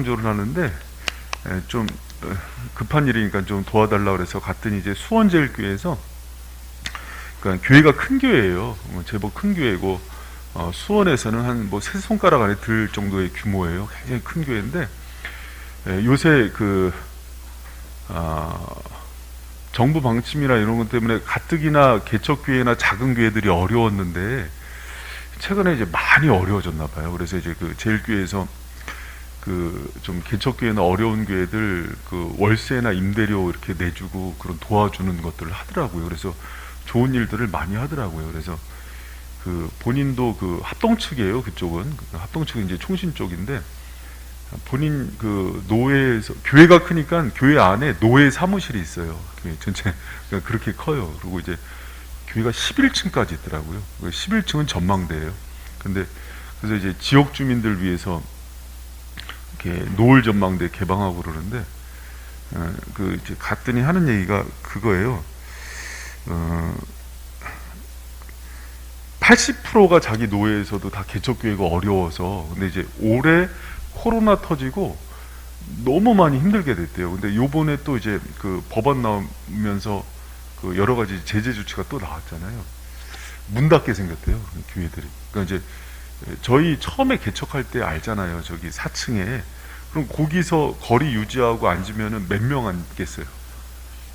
성조를 하는데 좀 급한 일이니까 좀 도와달라고 그래서 갔더니 이제 수원제일교회에서, 그러니까 교회가 큰 교회예요. 제법 큰 교회고 수원에서는 한 뭐 세 손가락 안에 들 정도의 규모예요. 굉장히 큰 교회인데 요새 정부 방침이나 이런 것 때문에 가뜩이나 개척교회나 작은 교회들이 어려웠는데 최근에 이제 많이 어려워졌나 봐요. 그래서 이제 그 제일교회에서 좀 개척교회나 어려운 교회들 월세나 임대료 이렇게 내주고 그런 도와주는 것들을 하더라고요. 그래서 좋은 일들을 많이 하더라고요. 그래서 본인도 합동 측이에요. 그쪽은 합동 측은 이제 총신 쪽인데 본인 노회에서, 교회가 크니까 교회 안에 노회 사무실이 있어요. 교회 전체 그러니까 그렇게 커요. 그리고 이제 교회가 11층까지 있더라고요. 11층은 전망대예요. 그래서 이제 지역 주민들 위해서 이렇게 노을 전망대 개방하고 그러는데 이제 갔더니 하는 얘기가 그거예요. 80%가 자기 노예에서도 다 개척교회가 어려워서, 근데 이제 올해 코로나 터지고 너무 많이 힘들게 됐대요. 근데 요번에 또 이제 법안 나오면서 여러 가지 제재 조치가 또 나왔잖아요. 문 닫게 생겼대요, 교회들이. 그러니까 이제 저희 처음에 개척할 때 알잖아요. 저기 4층에. 그럼 거기서 거리 유지하고 앉으면은 몇 명 앉겠어요?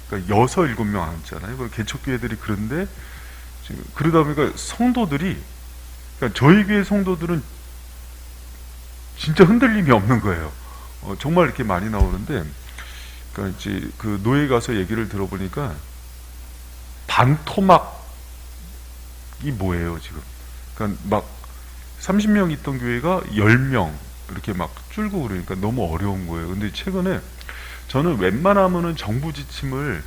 그러니까 6, 7명 앉잖아요. 그럼 개척교회들이 그런데 지금 그러다 보니까 성도들이, 그러니까 저희 교회 성도들은 진짜 흔들림이 없는 거예요. 정말 이렇게 많이 나오는데, 그러니까 이제 노예 가서 얘기를 들어보니까 반토막이 뭐예요 지금? 그러니까 막 30명 있던 교회가 10명 이렇게 막 줄고 그러니까 너무 어려운 거예요. 근데 최근에 저는 웬만하면은 정부 지침을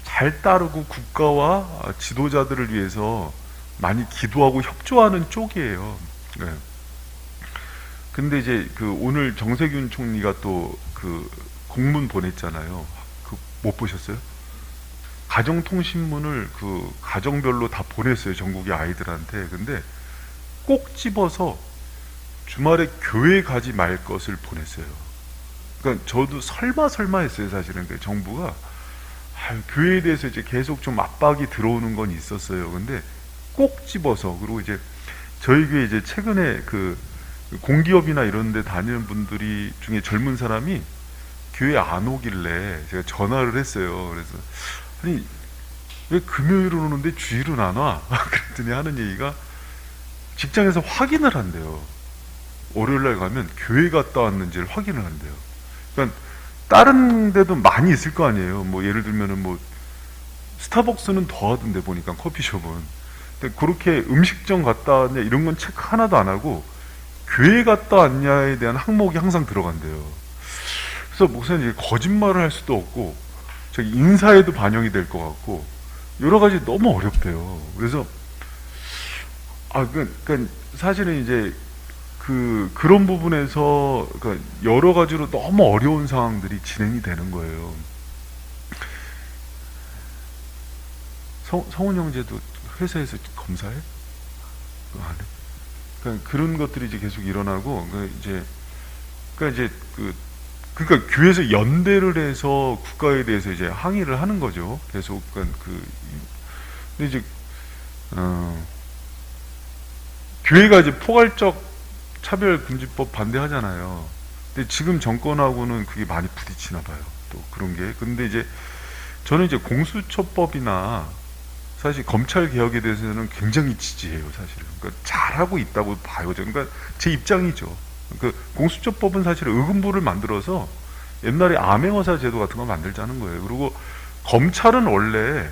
잘 따르고 국가와 지도자들을 위해서 많이 기도하고 협조하는 쪽이에요. 네. 근데 이제 오늘 정세균 총리가 또 공문 보냈잖아요. 못 보셨어요? 가정통신문을 가정별로 다 보냈어요. 전국의 아이들한테. 근데 꼭 집어서 주말에 교회 가지 말 것을 보냈어요. 그러니까 저도 설마 했어요. 사실은 정부가 교회에 대해서 이제 계속 좀 압박이 들어오는 건 있었어요. 근데 꼭 집어서, 그리고 이제 저희 교회 이제 최근에 공기업이나 이런 데 다니는 분들이 중에 젊은 사람이 교회 안 오길래 제가 전화를 했어요. 그래서 아니 왜 금요일은 오는데 주일은 안 와? 그랬더니 하는 얘기가 직장에서 확인을 한대요. 월요일날 가면 교회 갔다 왔는지를 확인을 한대요. 그러니까 다른 데도 많이 있을 거 아니에요. 뭐 예를 들면은 뭐 스타벅스는 더 하던데 보니까 커피숍은. 근데 그렇게 음식점 갔다 왔냐 이런 건 체크 하나도 안 하고 교회 갔다 왔냐에 대한 항목이 항상 들어간대요. 그래서 목사님 거짓말을 할 수도 없고 저기 인사에도 반영이 될 것 같고 여러 가지 너무 어렵대요. 그래서 그러니까 사실은 이제 그런 부분에서 그러니까 여러 가지로 너무 어려운 상황들이 진행이 되는 거예요. 성훈 형제도 회사에서 검사해? 안 해? 그러니까 그런 것들이 이제 계속 일어나고, 그러니까 교회에서 연대를 해서 국가에 대해서 이제 항의를 하는 거죠. 계속. 근데 이제 교회가 이제 포괄적 차별금지법 반대하잖아요. 근데 지금 정권하고는 그게 많이 부딪히나 봐요. 또 그런 게. 근데 이제 저는 이제 공수처법이나 사실 검찰 개혁에 대해서는 굉장히 지지해요, 사실은. 그러니까 잘하고 있다고 봐요. 그러니까 제 입장이죠. 공수처법은 사실 의금부를 만들어서 옛날에 암행어사 제도 같은 거 만들자는 거예요. 그리고 검찰은 원래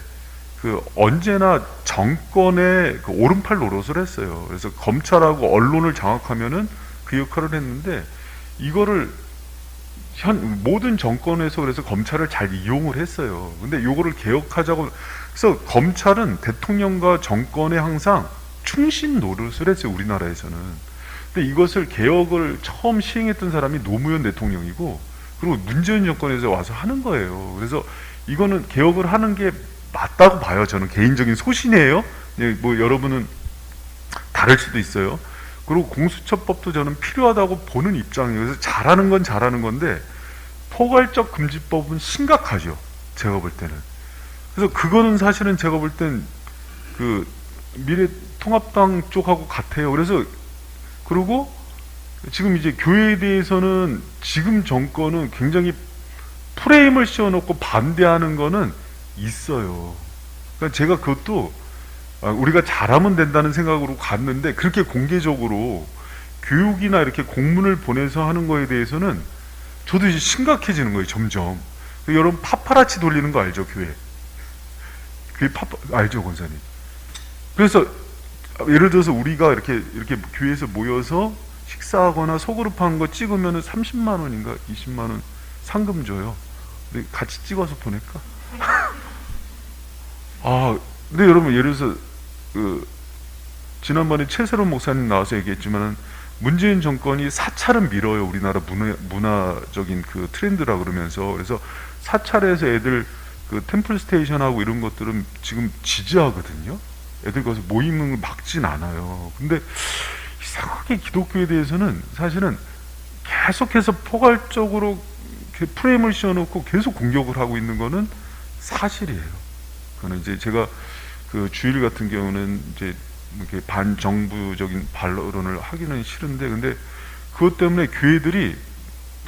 언제나 정권의 오른팔 노릇을 했어요. 그래서 검찰하고 언론을 장악하면은 그 역할을 했는데 이거를 모든 정권에서 그래서 검찰을 잘 이용을 했어요. 근데 요거를 개혁하자고 그래서 검찰은 대통령과 정권에 항상 충신 노릇을 했어요. 우리나라에서는. 근데 이것을 개혁을 처음 시행했던 사람이 노무현 대통령이고 그리고 문재인 정권에서 와서 하는 거예요. 그래서 이거는 개혁을 하는 게 맞다고 봐요. 저는 개인적인 소신이에요. 뭐 여러분은 다를 수도 있어요. 그리고 공수처법도 저는 필요하다고 보는 입장이에요. 그래서 잘하는 건 잘하는 건데 포괄적 금지법은 심각하죠. 제가 볼 때는. 그래서 그거는 사실은 제가 볼 땐 그 미래통합당 쪽하고 같아요. 그래서 그리고 지금 이제 교회에 대해서는 지금 정권은 굉장히 프레임을 씌워놓고 반대하는 거는 있어요. 그러니까 제가 그것도 우리가 잘하면 된다는 생각으로 갔는데 그렇게 공개적으로 교육이나 이렇게 공문을 보내서 하는 거에 대해서는 저도 이제 심각해지는 거예요, 점점. 여러분 파파라치 돌리는 거 알죠, 교회? 교회 알죠, 권사님? 그래서 예를 들어서 우리가 이렇게 교회에서 모여서 식사하거나 소그룹 하는 거 찍으면 30만 원인가 20만 원 상금 줘요. 근데 같이 찍어서 보낼까? 근데 여러분 예를 들어서 지난번에 최세론 목사님 나와서 얘기했지만은 문재인 정권이 사찰은 밀어요. 우리나라 문화적인 그 트렌드라 그러면서. 그래서 사찰에서 애들 그 템플 스테이션하고 이런 것들은 지금 지지하거든요. 애들 거기서 모이는 걸 막진 않아요. 근데 이상하게 기독교에 대해서는 사실은 계속해서 포괄적으로 프레임을 씌워놓고 계속 공격을 하고 있는 거는 사실이에요. 그거는 이제 제가 그 주일 같은 경우는 이제 이렇게 반정부적인 반론을 하기는 싫은데, 근데 그것 때문에 교회들이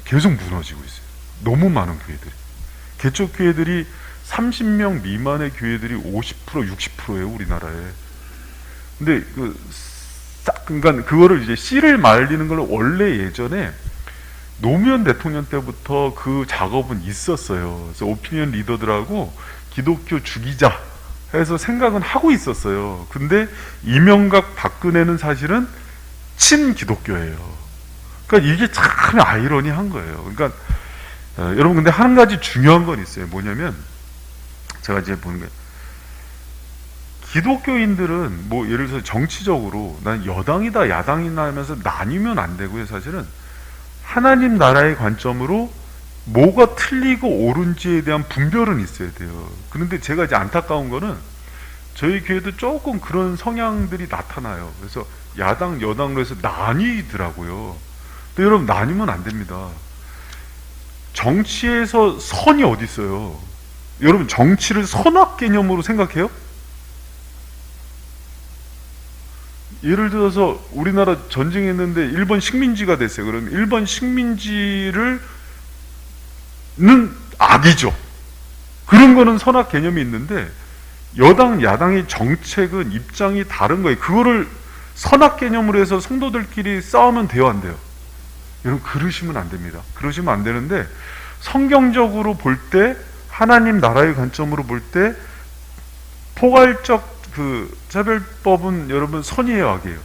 계속 무너지고 있어요. 너무 많은 교회들이. 개척 교회들이 30명 미만의 교회들이 50%, 60%예요, 우리나라에. 근데 그러니까 그거를 이제 씨를 말리는 걸 원래 예전에 노무현 대통령 때부터 그 작업은 있었어요. 그래서 오피니언 리더들하고 기독교 죽이자 해서 생각은 하고 있었어요. 근데 이명박 박근혜는 사실은 친기독교예요. 그러니까 이게 참 아이러니한 거예요. 그러니까 여러분, 근데 한 가지 중요한 건 있어요. 뭐냐면 제가 이제 보는 거예요. 기독교인들은 뭐 예를 들어서 정치적으로 난 여당이다 야당이다 하면서 나뉘면 안 되고요. 사실은 하나님 나라의 관점으로 뭐가 틀리고 옳은지에 대한 분별은 있어야 돼요. 그런데 제가 이제 안타까운 거는 저희 교회도 조금 그런 성향들이 나타나요. 그래서 야당 여당으로 해서 나뉘더라고요. 근데 여러분, 나뉘면 안 됩니다. 정치에서 선이 어디 있어요? 여러분, 정치를 선악 개념으로 생각해요? 예를 들어서 우리나라 전쟁했는데 일본 식민지가 됐어요. 그러면 일본 식민지를 는 악이죠. 그런 거는 선악 개념이 있는데 여당 야당의 정책은 입장이 다른 거예요. 그거를 선악 개념으로 해서 성도들끼리 싸우면 돼요, 안 돼요? 여러분, 그러시면 안 됩니다. 그러시면 안 되는데 성경적으로 볼 때, 하나님 나라의 관점으로 볼 때 포괄적 그 차별법은 여러분 선이에요, 악이에요?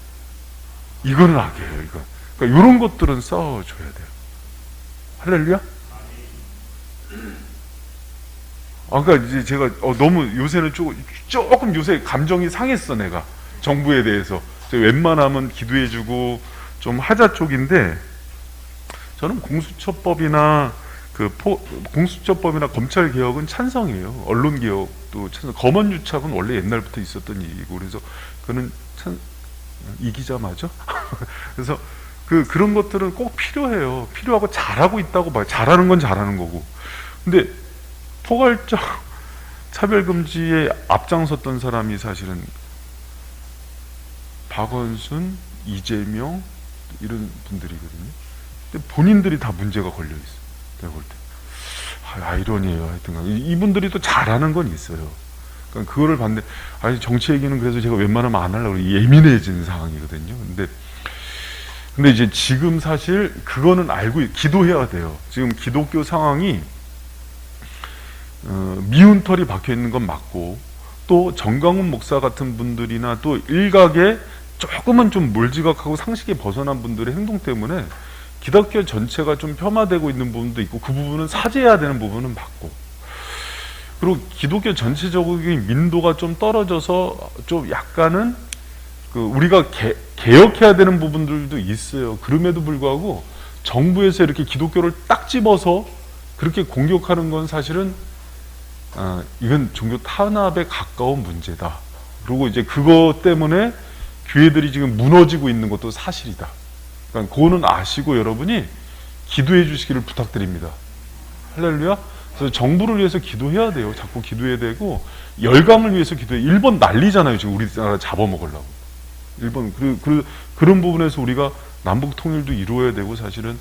이거는 악이에요. 이거. 그러니까 이런 것들은 싸워줘야 돼요. 할렐루야? 그러니까 이제 제가 너무 요새는 조금 요새 감정이 상했어. 내가 정부에 대해서 웬만하면 기도해주고 좀 하자 쪽인데, 저는 공수처법이나 공수처법이나 검찰 개혁은 찬성이에요. 언론 개혁도 찬성. 검언 유착은 원래 옛날부터 있었던 일이고, 그래서 그는 이 기자 맞아? 그래서 그런 것들은 꼭 필요해요. 필요하고 잘하고 있다고 봐요. 잘하는 건 잘하는 거고. 근데 포괄적 차별금지에 앞장섰던 사람이 사실은 박원순, 이재명 이런 분들이거든요. 근데 본인들이 다 문제가 걸려 있어요. 내가 볼 때. 아이러니해요. 하여튼 이분들이 또 잘하는 건 있어요. 그러니까 그거를 봤는데, 정치 얘기는 그래서 제가 웬만하면 안 하려고 예민해진 상황이거든요. 근데 이제 지금 사실 그거는 알고 기도해야 돼요. 지금 기독교 상황이 미운 털이 박혀 있는 건 맞고, 또 정광훈 목사 같은 분들이나 또 일각에 조금은 좀 몰지각하고 상식에 벗어난 분들의 행동 때문에 기독교 전체가 좀 폄하되고 있는 부분도 있고, 그 부분은 사죄해야 되는 부분은 맞고, 그리고 기독교 전체적인 민도가 좀 떨어져서 좀 약간은 우리가 개혁해야 되는 부분들도 있어요. 그럼에도 불구하고 정부에서 이렇게 기독교를 딱 집어서 그렇게 공격하는 건 사실은 이건 종교 탄압에 가까운 문제다. 그리고 이제 그것 때문에 교회들이 지금 무너지고 있는 것도 사실이다. 그러니까 그거는 아시고 여러분이 기도해 주시기를 부탁드립니다. 할렐루야. 그래서 정부를 위해서 기도해야 돼요. 자꾸 기도해야 되고, 열강을 위해서 기도해. 일본 난리잖아요. 지금 우리나라 잡아먹으려고. 일본 그런 부분에서 우리가 남북 통일도 이루어야 되고, 사실은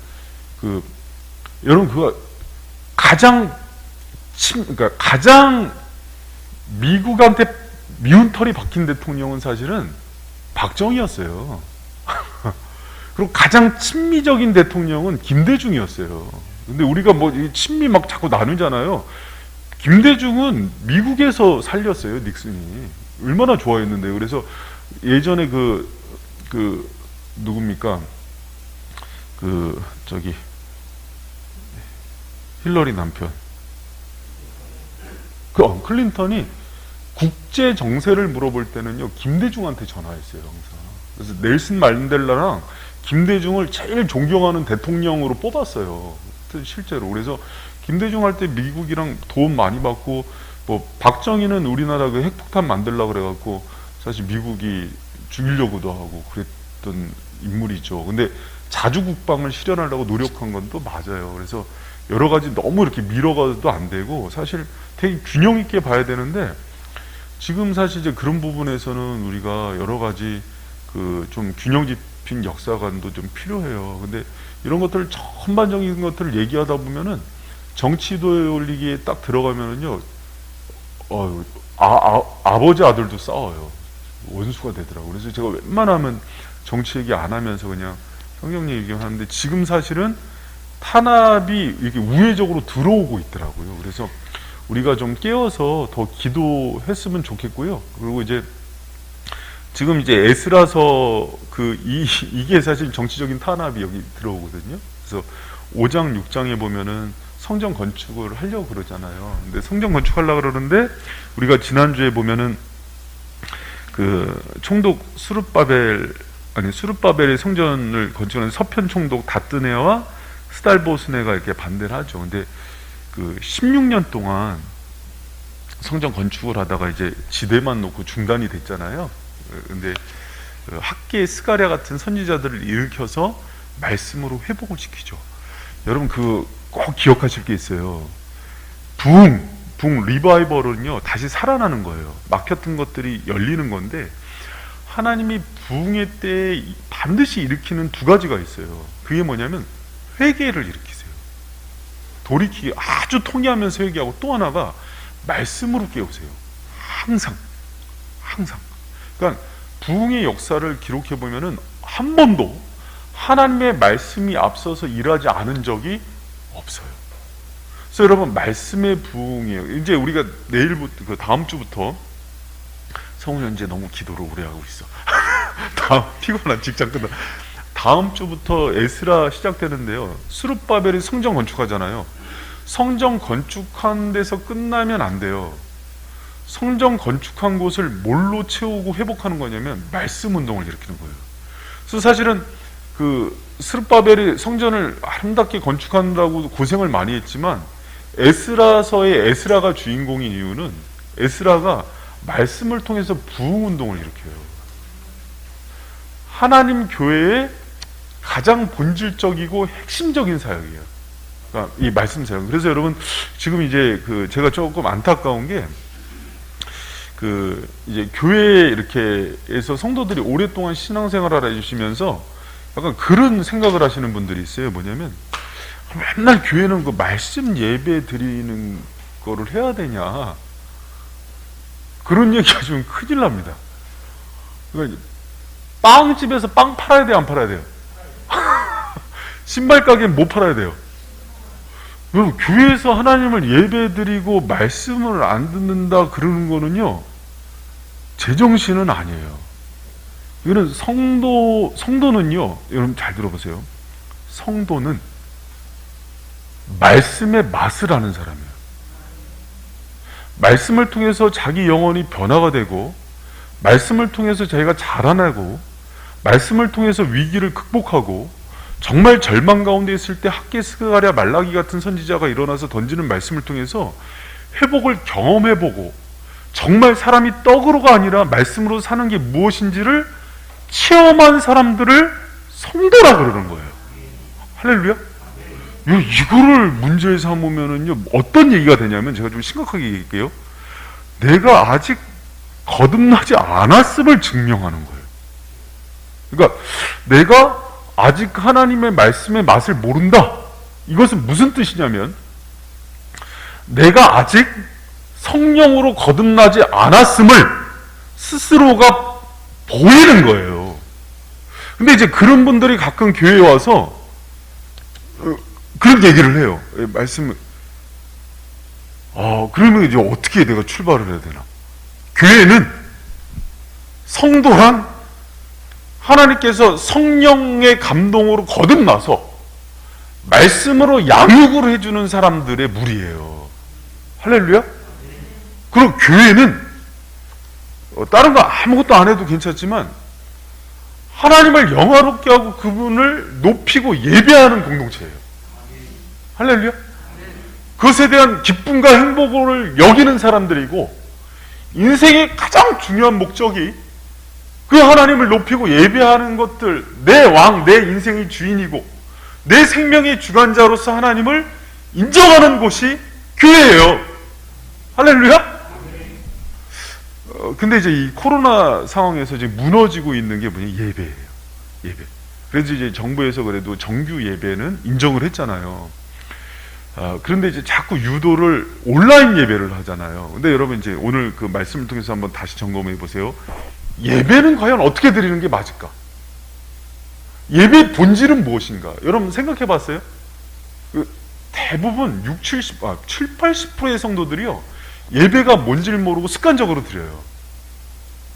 여러분 그거 그러니까 가장 미국한테 미운 털이 박힌 대통령은 사실은 박정희였어요. 그리고 가장 친미적인 대통령은 김대중이었어요. 근데 우리가 뭐 친미 막 자꾸 나누잖아요. 김대중은 미국에서 살렸어요, 닉슨이. 얼마나 좋아했는데요. 그래서 예전에 누굽니까? 힐러리 남편. 클린턴이 국제 정세를 물어볼 때는요, 김대중한테 전화했어요, 항상. 그래서 넬슨 만델라랑 김대중을 제일 존경하는 대통령으로 뽑았어요. 실제로. 그래서 김대중 할 때 미국이랑 도움 많이 받고, 뭐 박정희는 우리나라 그 핵폭탄 만들려고 그래갖고 사실 미국이 죽이려고도 하고 그랬던 인물이죠. 근데 자주 국방을 실현하려고 노력한 건 또 맞아요. 그래서 여러 가지 너무 이렇게 밀어가도 안 되고, 사실 되게 균형 있게 봐야 되는데, 지금 사실 이제 그런 부분에서는 우리가 여러 가지 좀 균형 잡힌 역사관도 좀 필요해요. 근데 이런 것들 전반적인 것들을 얘기하다 보면은 정치 돌리기에 딱 들어가면은요, 아버지 아들도 싸워요. 원수가 되더라고요. 그래서 제가 웬만하면 정치 얘기 안 하면서 그냥 성경 얘기만 하는데, 지금 사실은 탄압이 이렇게 우회적으로 들어오고 있더라고요. 그래서 우리가 좀 깨어서 더 기도했으면 좋겠고요. 그리고 이제 지금 이제 에스라서 이게 사실 정치적인 탄압이 여기 들어오거든요. 그래서 5장 6장에 보면은 성전 건축을 하려고 그러잖아요. 근데 성전 건축하려고 그러는데, 우리가 지난주에 보면은 총독 수룹바벨의 성전을 건축하는 서편 총독 다뜨네와 스달보스네가 이렇게 반대를 하죠. 근데 16년 동안 성전 건축을 하다가 이제 지대만 놓고 중단이 됐잖아요. 근데 학계 스가랴 같은 선지자들을 일으켜서 말씀으로 회복을 시키죠. 여러분 꼭 기억하실 게 있어요. 부흥 리바이벌은요, 다시 살아나는 거예요. 막혔던 것들이 열리는 건데, 하나님이 부흥의 때에 반드시 일으키는 두 가지가 있어요. 그게 뭐냐면 회개를 일으키세요. 돌이키기, 아주 통회하면서 회개하고, 또 하나가 말씀으로 깨우세요. 항상. 그러니까 부흥의 역사를 기록해 보면은 한 번도 하나님의 말씀이 앞서서 일하지 않은 적이 없어요. 그래서 여러분, 말씀의 부흥이에요. 이제 우리가 내일부터, 다음 주부터, 성우 현재 너무 기도를 오래 하고 있어. 피곤한 직장 끝나. 다음 주부터 에스라 시작되는데요. 수룹바벨이 성전 건축하잖아요. 성전 건축한 데서 끝나면 안 돼요. 성전 건축한 곳을 뭘로 채우고 회복하는 거냐면 말씀 운동을 일으키는 거예요. 그래서 사실은 스룹바벨이 성전을 아름답게 건축한다고 고생을 많이 했지만, 에스라서의 에스라가 주인공인 이유는 에스라가 말씀을 통해서 부흥 운동을 일으켜요. 하나님 교회의 가장 본질적이고 핵심적인 사역이에요. 그러니까 이 말씀 사역. 그래서 여러분, 지금 이제 제가 조금 안타까운 게, 이제 교회에 이렇게 해서 성도들이 오랫동안 신앙생활을 해주시면서 약간 그런 생각을 하시는 분들이 있어요. 뭐냐면, 맨날 교회는 말씀 예배 드리는 거를 해야 되냐, 그런 얘기 하시면 큰일 납니다. 그러니까 빵집에서 빵 팔아야 돼요, 안 팔아야 돼요? 신발 가게는 못 팔아야 돼요. 여러분, 교회에서 하나님을 예배드리고 말씀을 안 듣는다 그러는 거는요, 제정신은 아니에요. 이거는 성도는요, 여러분 잘 들어보세요. 성도는 말씀의 맛을 아는 사람이에요. 말씀을 통해서 자기 영혼이 변화가 되고, 말씀을 통해서 자기가 자라나고, 말씀을 통해서 위기를 극복하고, 정말 절망 가운데 있을 때 학계 스가랴 말라기 같은 선지자가 일어나서 던지는 말씀을 통해서 회복을 경험해보고, 정말 사람이 떡으로가 아니라 말씀으로 사는 게 무엇인지를 체험한 사람들을 성도라 그러는 거예요. 할렐루야? 이거를 문제에 삼으면은요, 어떤 얘기가 되냐면, 제가 좀 심각하게 얘기할게요. 내가 아직 거듭나지 않았음을 증명하는 거예요. 그러니까 내가 아직 하나님의 말씀의 맛을 모른다. 이것은 무슨 뜻이냐면, 내가 아직 성령으로 거듭나지 않았음을 스스로가 보이는 거예요. 근데 이제 그런 분들이 가끔 교회에 와서 그런 얘기를 해요. 말씀을. 그러면 이제 어떻게 내가 출발을 해야 되나? 교회는 성도란 하나님께서 성령의 감동으로 거듭나서 말씀으로 양육을 해주는 사람들의 무리예요. 할렐루야? 그리고 교회는 다른 거 아무것도 안 해도 괜찮지만 하나님을 영화롭게 하고 그분을 높이고 예배하는 공동체예요. 할렐루야? 그것에 대한 기쁨과 행복을 여기는 사람들이고, 인생의 가장 중요한 목적이 그 하나님을 높이고 예배하는 것들, 내 왕, 내 인생의 주인이고 내 생명의 주관자로서 하나님을 인정하는 곳이 교회예요. 할렐루야? 근데 이제 이 코로나 상황에서 이제 무너지고 있는 게 뭐냐? 예배예요. 예배. 그래서 이제 정부에서 그래도 정규 예배는 인정을 했잖아요. 그런데 이제 자꾸 유도를 온라인 예배를 하잖아요. 근데 여러분 이제 오늘 그 말씀을 통해서 한번 다시 점검해 보세요. 예배는 과연 어떻게 드리는 게 맞을까? 예배의 본질은 무엇인가? 여러분 생각해 봤어요? 대부분 7, 80%의 성도들이요, 예배가 뭔지를 모르고 습관적으로 드려요.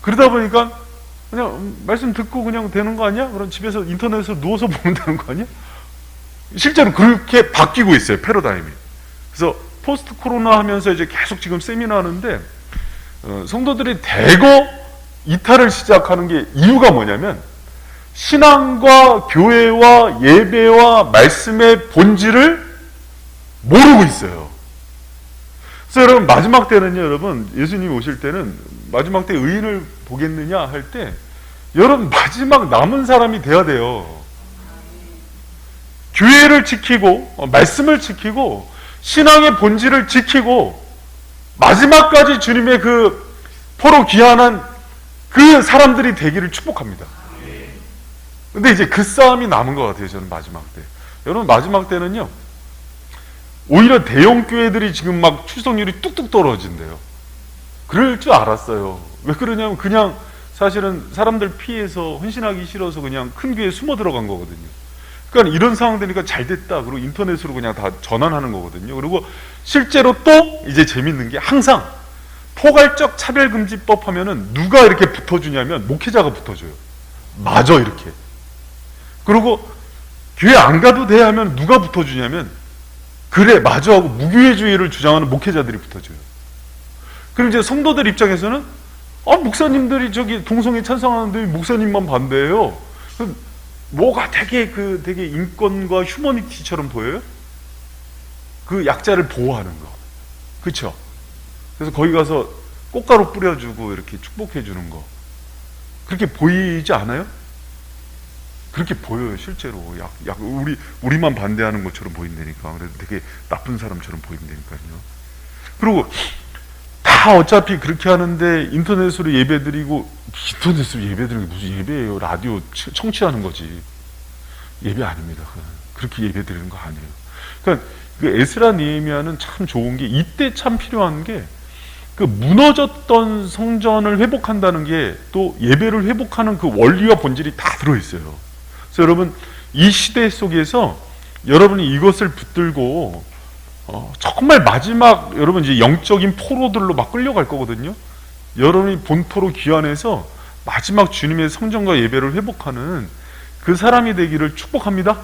그러다 보니까 그냥 말씀 듣고 그냥 되는 거 아니야? 그럼 집에서 인터넷으로 누워서 보면 되는 거 아니야? 실제로 그렇게 바뀌고 있어요, 패러다임이. 그래서 포스트 코로나 하면서 이제 계속 지금 세미나 하는데, 성도들이 대거 이탈을 시작하는 게 이유가 뭐냐면, 신앙과 교회와 예배와 말씀의 본질을 모르고 있어요. 그래서 여러분 마지막 때는요, 여러분 예수님이 오실 때는 마지막 때 의인을 보겠느냐 할 때, 여러분 마지막 남은 사람이 돼야 돼요. 교회를 지키고 말씀을 지키고 신앙의 본질을 지키고 마지막까지 주님의 그 포로 귀환한 그 사람들이 되기를 축복합니다. 근데 이제 그 싸움이 남은 것 같아요, 저는 마지막 때. 여러분 마지막 때는요, 오히려 대형 교회들이 지금 막 출석률이 뚝뚝 떨어진대요. 그럴 줄 알았어요. 왜 그러냐면 그냥 사실은 사람들 피해서 헌신하기 싫어서 그냥 큰 교회에 숨어 들어간 거거든요. 그러니까 이런 상황 되니까 잘 됐다, 그리고 인터넷으로 그냥 다 전환하는 거거든요. 그리고 실제로 또 이제 재밌는 게, 항상 포괄적 차별금지법 하면은 누가 이렇게 붙어주냐면 목회자가 붙어줘요. 맞아, 이렇게. 그리고 교회 안 가도 돼 하면 누가 붙어주냐면, 그래 맞아 하고 무교회주의를 주장하는 목회자들이 붙어줘요. 그럼 이제 성도들 입장에서는 목사님들이 저기 동성애 찬성하는데 목사님만 반대해요. 뭐가 되게 인권과 휴머니티처럼 보여요? 그 약자를 보호하는 거. 그쵸? 그래서 거기 가서 꽃가루 뿌려주고 이렇게 축복해 주는 거. 그렇게 보이지 않아요? 그렇게 보여요, 실제로. 우리만 반대하는 것처럼 보인다니까. 그래서 되게 나쁜 사람처럼 보인다니까요. 그리고 다 어차피 그렇게 하는데 인터넷으로 예배드리고, 인터넷으로 예배드리는 게 무슨 예배예요? 라디오 청취하는 거지. 예배 아닙니다. 그렇게 예배드리는 거 아니에요. 그러니까 그 에스라 느헤미야는 참 좋은 게, 이때 참 필요한 게, 그 무너졌던 성전을 회복한다는 게 또 예배를 회복하는 그 원리와 본질이 다 들어있어요. 그래서 여러분 이 시대 속에서 여러분이 이것을 붙들고 정말 마지막 여러분 이제 영적인 포로들로 막 끌려갈 거거든요. 여러분이 본토로 귀환해서 마지막 주님의 성전과 예배를 회복하는 그 사람이 되기를 축복합니다.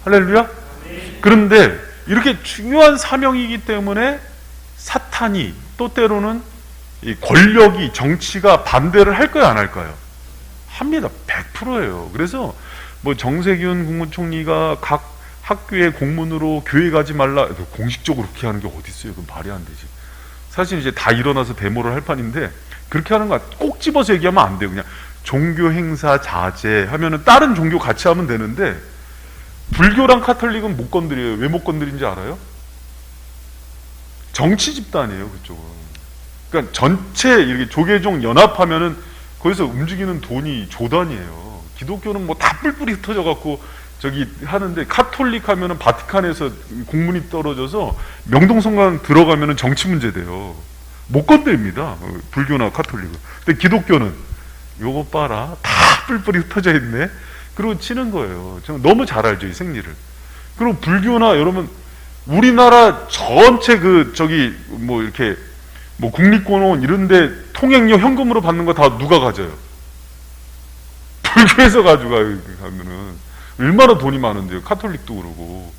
할렐루야. 그런데 이렇게 중요한 사명이기 때문에 사탄이 또 때로는 이 권력이, 정치가 반대를 할까요, 안 할까요? 합니다. 100%예요. 그래서 뭐 정세균 국무총리가 각 학교에 공문으로 교회 가지 말라, 공식적으로 그렇게 하는 게 어디 있어요? 그건 말이 안 되지. 사실 이제 다 일어나서 데모를 할 판인데, 그렇게 하는 거 꼭 집어서 얘기하면 안 돼요. 그냥 종교 행사 자제 하면은 다른 종교 같이 하면 되는데 불교랑 카톨릭은 못 건드려요. 왜 못 건드린지 알아요? 정치 집단이에요, 그쪽은. 그러니까 전체 이렇게 조계종 연합하면은 거기서 움직이는 돈이 조단이에요. 기독교는 뭐 다 뿔뿔이 흩어져 갖고 저기 하는데, 카톨릭 하면은 바티칸에서 공문이 떨어져서 명동성당 들어가면은 정치 문제 돼요. 못 건드립니다, 불교나 카톨릭은. 근데 기독교는 요거 봐라, 다 뿔뿔이 흩어져 있네. 그리고 치는 거예요. 너무 잘 알죠, 이 생리를. 그리고 불교나 여러분 우리나라 전체 저기 뭐 이렇게 뭐 국립공원 이런데 통행료 현금으로 받는 거 다 누가 가져요? 불교에서 가져가면은 얼마나 돈이 많은데요. 카톨릭도 그러고.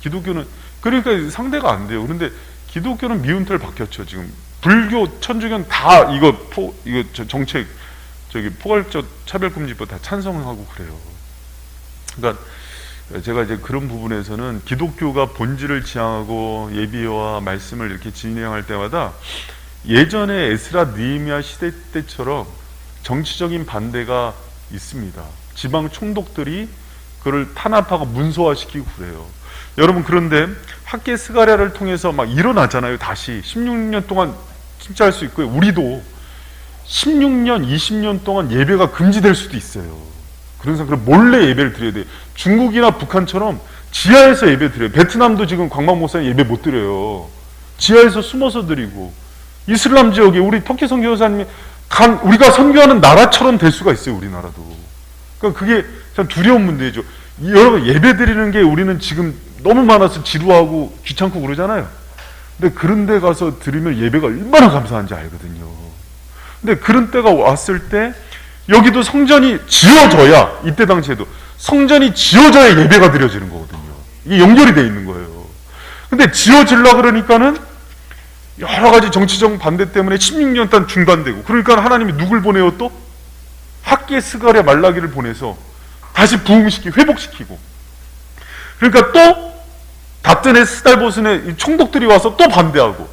기독교는 그러니까 상대가 안 돼요. 그런데 기독교는 미운털 박혔죠. 지금 불교, 천주교는 다 이거 정책 저기 포괄적 차별금지법 다 찬성하고 그래요. 그러니까 제가 이제 그런 부분에서는 기독교가 본질을 지향하고 예비와 말씀을 이렇게 진행할 때마다 예전에 에스라 느헤미야 시대 때처럼 정치적인 반대가 있습니다. 지방 총독들이 그걸 탄압하고 문서화시키고 그래요. 여러분, 그런데 학계 스가랴를 통해서 막 일어나잖아요. 다시 16년 동안 진짜 할 수 있고요. 우리도 16년, 20년 동안 예배가 금지될 수도 있어요. 그런 사람 몰래 예배를 드려야 돼요. 중국이나 북한처럼 지하에서 예배 드려요. 베트남도 지금 광방 목사님 예배 못 드려요. 지하에서 숨어서 드리고, 이슬람 지역에 우리 터키 선교사님이 우리가 선교하는 나라처럼 될 수가 있어요. 우리나라도. 그러니까 그게 참 두려운 문제죠. 여러분, 예배 드리는 게 우리는 지금 너무 많아서 지루하고 귀찮고 그러잖아요. 근데 그런 데 가서 드리면 예배가 얼마나 감사한지 알거든요. 근데 그런 때가 왔을 때 여기도 성전이 지어져야, 이때 당시에도 성전이 지어져야 예배가 드려지는 거거든요. 이게 연결이 돼 있는 거예요. 근데 지어지려고 그러니까는 여러 가지 정치적 반대 때문에 16년 동안 중단되고, 그러니까 하나님이 누굴 보내요? 또 학계 스가랴 말라기를 보내서 다시 부흥시키고 회복시키고, 그러니까 또 다뜬의 스달보스의 총독들이 와서 또 반대하고.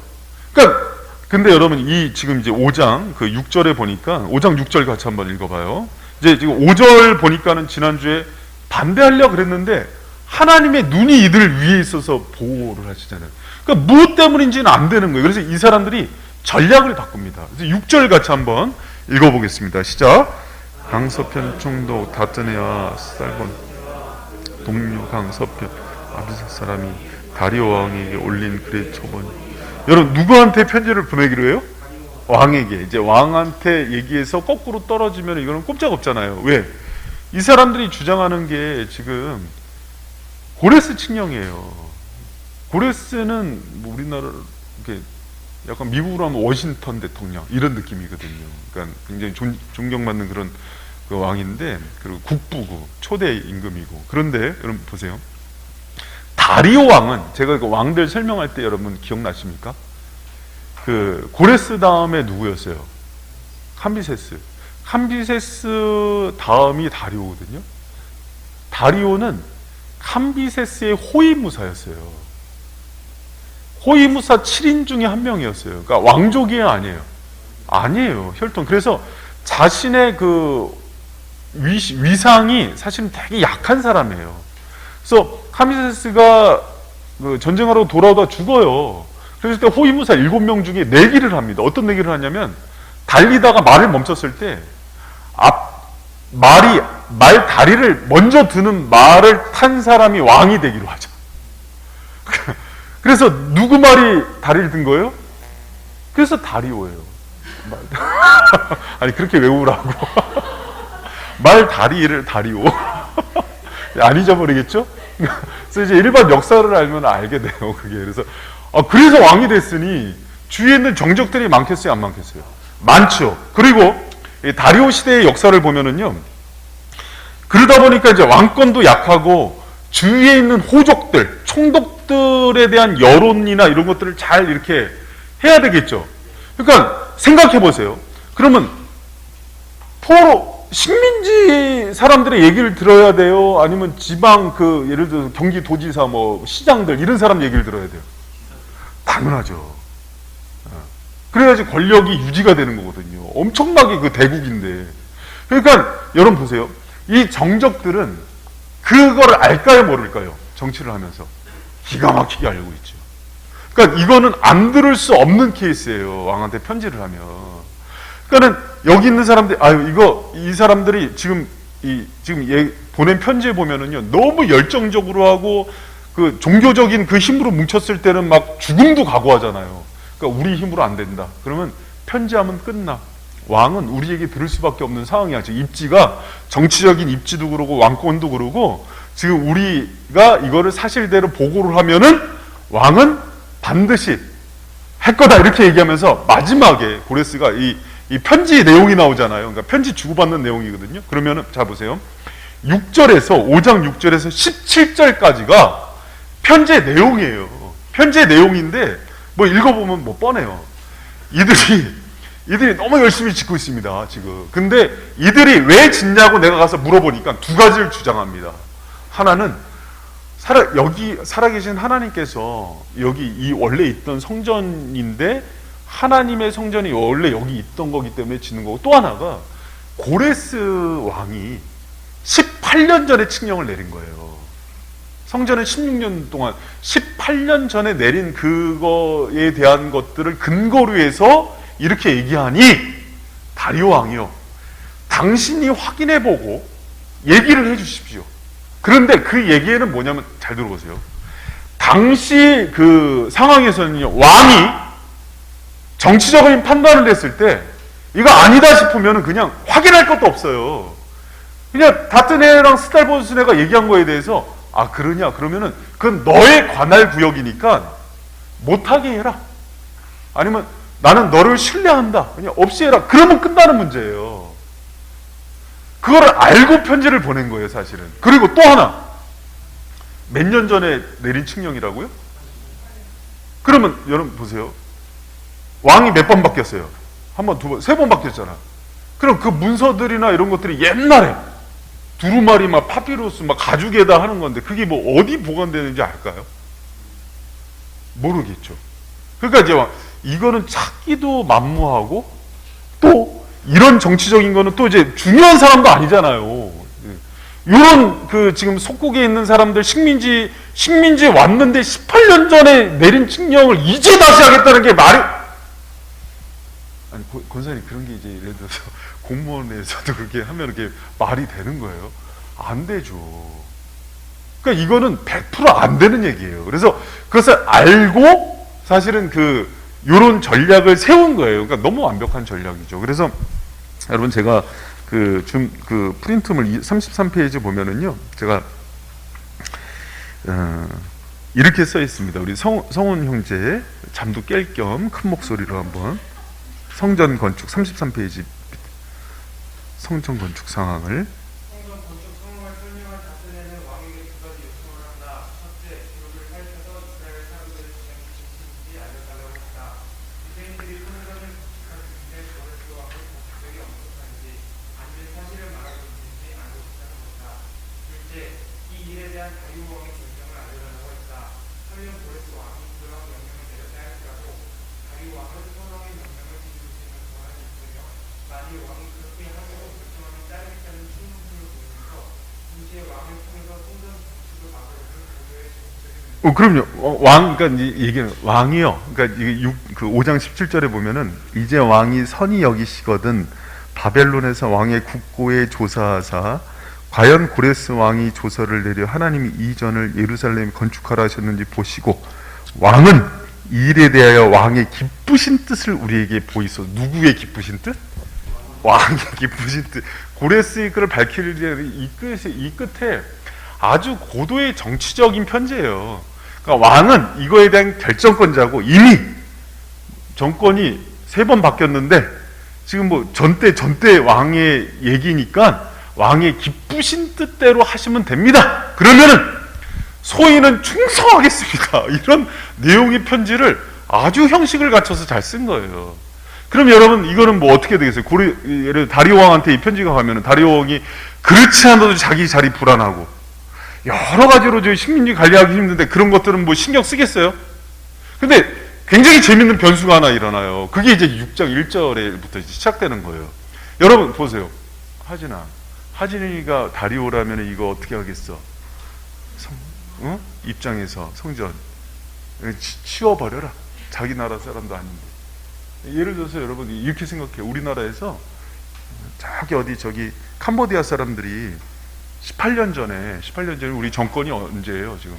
그러니까 근데 여러분, 지금 이제 5장 6절에 보니까, 5장 6절 같이 한번 읽어봐요. 이제 지금 5절 보니까는 지난주에 반대하려고 그랬는데 하나님의 눈이 이들 위에 있어서 보호를 하시잖아요. 그러니까 무엇 때문인지는 안 되는 거예요. 그래서 이 사람들이 전략을 바꿉니다. 그래서 6절 같이 한번 읽어보겠습니다. 시작. 강서편 총독 다뜨네와 스달본 동료 강서편 아비사 사람이 다리오 왕에게 올린 글의 초본. 여러분, 누구한테 편지를 보내기로 해요? 왕에게. 이제 왕한테 얘기해서 거꾸로 떨어지면 이거는 꼼짝없잖아요. 왜? 이 사람들이 주장하는 게 지금 고레스 칙령이에요. 고레스는 뭐 우리나라 이렇게 약간 미국으로 하면 워싱턴 대통령 이런 느낌이거든요. 그러니까 굉장히 존경받는 그런 그 왕인데, 그리고 국부고 초대 임금이고. 그런데 여러분 보세요. 다리오 왕은, 제가 그 왕들 설명할 때 여러분 기억나십니까? 그 고레스 다음에 누구였어요? 캄비세스. 캄비세스 다음이 다리오거든요. 다리오는 캄비세스의 호위무사였어요. 호위무사 7인 중에 한 명이었어요. 그러니까 왕족이 아니에요. 아니에요. 혈통. 그래서 자신의 그 위상이 사실은 되게 약한 사람이에요. 그래서 캄비세스가 그 전쟁하러 돌아오다 죽어요. 그랬을 때 호위무사 7명 중에 내기를 합니다. 어떤 내기를 하냐면, 달리다가 말을 멈췄을 때 말 다리를 먼저 드는 말을 탄 사람이 왕이 되기로 하죠. 그래서 누구 말이 다리를 든 거예요? 그래서 다리오예요. 아니, 그렇게 외우라고. 말 다리를 다리오. 안 잊어버리겠죠? 그래서 이제 일반 역사를 알면 알게 돼요, 그게. 그래서 왕이 됐으니 주위에 있는 정적들이 많겠어요, 안 많겠어요? 많죠. 그리고 다리오 시대의 역사를 보면은요, 그러다 보니까 이제 왕권도 약하고 주위에 있는 호족들, 총독들에 대한 여론이나 이런 것들을 잘 이렇게 해야 되겠죠. 그러니까 생각해 보세요. 그러면 식민지 사람들의 얘기를 들어야 돼요? 아니면 지방 예를 들어서 경기도지사 뭐 시장들 이런 사람 얘기를 들어야 돼요? 당연하죠. 그래야지 권력이 유지가 되는 거거든요. 엄청나게 그 대국인데. 그러니까 여러분 보세요. 이 정적들은 그거를 알까요, 모를까요? 정치를 하면서 기가 막히게 알고 있죠. 그러니까 이거는 안 들을 수 없는 케이스예요. 왕한테 편지를 하면. 그러니까는 여기 있는 사람들, 이 사람들이 지금 보낸 편지에 보면은요, 너무 열정적으로 하고 그 종교적인 그 힘으로 뭉쳤을 때는 막 죽음도 각오하잖아요. 그러니까 우리 힘으로 안 된다. 그러면 편지하면 끝나. 왕은 우리에게 들을 수밖에 없는 상황이야. 지금 입지가 정치적인 입지도 그러고 왕권도 그러고 지금 우리가 이거를 사실대로 보고를 하면은 왕은 반드시 할 거다 이렇게 얘기하면서 마지막에 고레스가 이 편지 내용이 나오잖아요. 그러니까 편지 주고받는 내용이거든요. 그러면은 자 보세요. 6절에서 5장 6절에서 17절까지가 편지의 내용이에요. 편지의 내용인데 뭐 읽어보면 뭐 뻔해요. 이들이 너무 열심히 짓고 있습니다, 지금. 근데 이들이 왜 짓냐고 내가 가서 물어보니까 두 가지를 주장합니다. 하나는 여기 살아계신 하나님께서 여기 이 원래 있던 성전인데 하나님의 성전이 원래 여기 있던 거기 때문에 짓는 거고, 또 하나가 고레스 왕이 18년 전에 칙령을 내린 거예요. 성전은 16년 동안 18년 전에 내린 그거에 대한 것들을 근거로 해서 이렇게 얘기하니, 다리오 왕이요, 당신이 확인해보고 얘기를 해주십시오. 그런데 그 얘기에는 뭐냐면, 잘 들어보세요. 당시 그 상황에서는요, 왕이 정치적인 판단을 했을 때 이거 아니다 싶으면 그냥 확인할 것도 없어요. 그냥 다트네랑 스탈보스네가 얘기한 거에 대해서 그러냐 그러면은 그건 너의 관할 구역이니까 못하게 해라. 아니면 나는 너를 신뢰한다. 그냥 없이 해라. 그러면 끝나는 문제예요. 그거를 알고 편지를 보낸 거예요, 사실은. 그리고 또 하나. 몇 년 전에 내린 칙령이라고요? 그러면 여러분 보세요. 왕이 몇 번 바뀌었어요? 한 번, 두 번, 세 번 바뀌었잖아. 그럼 그 문서들이나 이런 것들이 옛날에 두루마리 막 파피루스 막 가죽에다 하는 건데 그게 뭐 어디 보관되는지 알까요? 모르겠죠. 그러니까 이제 이거는 찾기도 만무하고, 또 이런 정치적인 거는 또 이제 중요한 사람도 아니잖아요. 이런 그 지금 속국에 있는 사람들 식민지에 왔는데 18년 전에 내린 칙령을 이제 다시 하겠다는 게 말이, 아니 권사님 그런 게 이제 예를 들어서 공무원에서도 그렇게 하면 이렇게 말이 되는 거예요? 안 되죠. 그러니까 이거는 100% 안 되는 얘기예요. 그래서 그것을 알고 사실은 요런 전략을 세운 거예요. 그러니까 너무 완벽한 전략이죠. 그래서 여러분 제가 그 프린트물 33페이지 보면은요, 제가 이렇게 써 있습니다. 우리 성훈 형제의 잠도 깰 겸 큰 목소리로 한번 성전 건축 33페이지 성전 건축 상황을. 성전 건축 상황을 설명한 다스네는 왕에게 두 가지 요청을 한다. 첫째, 기록을 살펴서 이스라엘 사람들의 주장이 진실인지 알려달라고 했다. 유대인들이 성전을 건축한 중에 고레스 왕을 목적이 엄격한지 아니면 사실을 말하고 있는지 알고 싶다는 것이다. 둘째, 이 일에 대한 다리오 왕의 결정을 알려달라고 했다. 설령 고레스 왕이 그러한 명령을 내렸다 할지라도 다리오 왕은 선왕의 명령을 지키고 있는 동안은 있으며, 만일 왕이 그렇게 하도록 결정하면 따르겠다는 충성심을 보이면서 임시의 왕을 통해서 성전 건축을 막으려는 고려의 적극적인 그럼요. 왕, 그러니까 이 얘기는 왕이요. 그러니까 이게 5장 17절에 보면은 이제 왕이 선히 여기시거든 바벨론에서 왕의 국고에 조사하사 과연 고레스 왕이 조서를 내려 하나님이 이 전을 예루살렘에 건축하라 하셨는지 보시고 왕은 이 일에 대하여 왕의 기쁘신 뜻을 우리에게 보이소. 누구의 기쁘신 뜻? 왕의 기쁘신 뜻. 고레스의 글을 밝히려는 이 끝에 아주 고도의 정치적인 편지예요. 그러니까 왕은 이거에 대한 결정권자고, 이미 정권이 3번 바뀌었는데 지금 뭐 전대 왕의 얘기니까 왕의 기쁘신 뜻대로 하시면 됩니다. 그러면은 소인은 충성하겠습니다. 이런 내용의 편지를 아주 형식을 갖춰서 잘 쓴 거예요. 그럼 여러분 이거는 뭐 어떻게 되겠어요? 예를 들어 다리오 왕한테 이 편지가 가면은 다리오 왕이 그렇지 않아도 자기 자리 불안하고 여러 가지로 저 식민지 관리하기 힘든데 그런 것들은 뭐 신경 쓰겠어요? 근데 굉장히 재밌는 변수가 하나 일어나요. 그게 이제 6장 1절에부터 시작되는 거예요. 여러분 보세요. 하진이가 다리오라면 이거 어떻게 하겠어? 입장에서 성전 치워버려라. 자기 나라 사람도 아닌데. 예를 들어서 여러분 이렇게 생각해요. 우리나라에서 저기 캄보디아 사람들이 18년 전에 우리 정권이 언제예요? 지금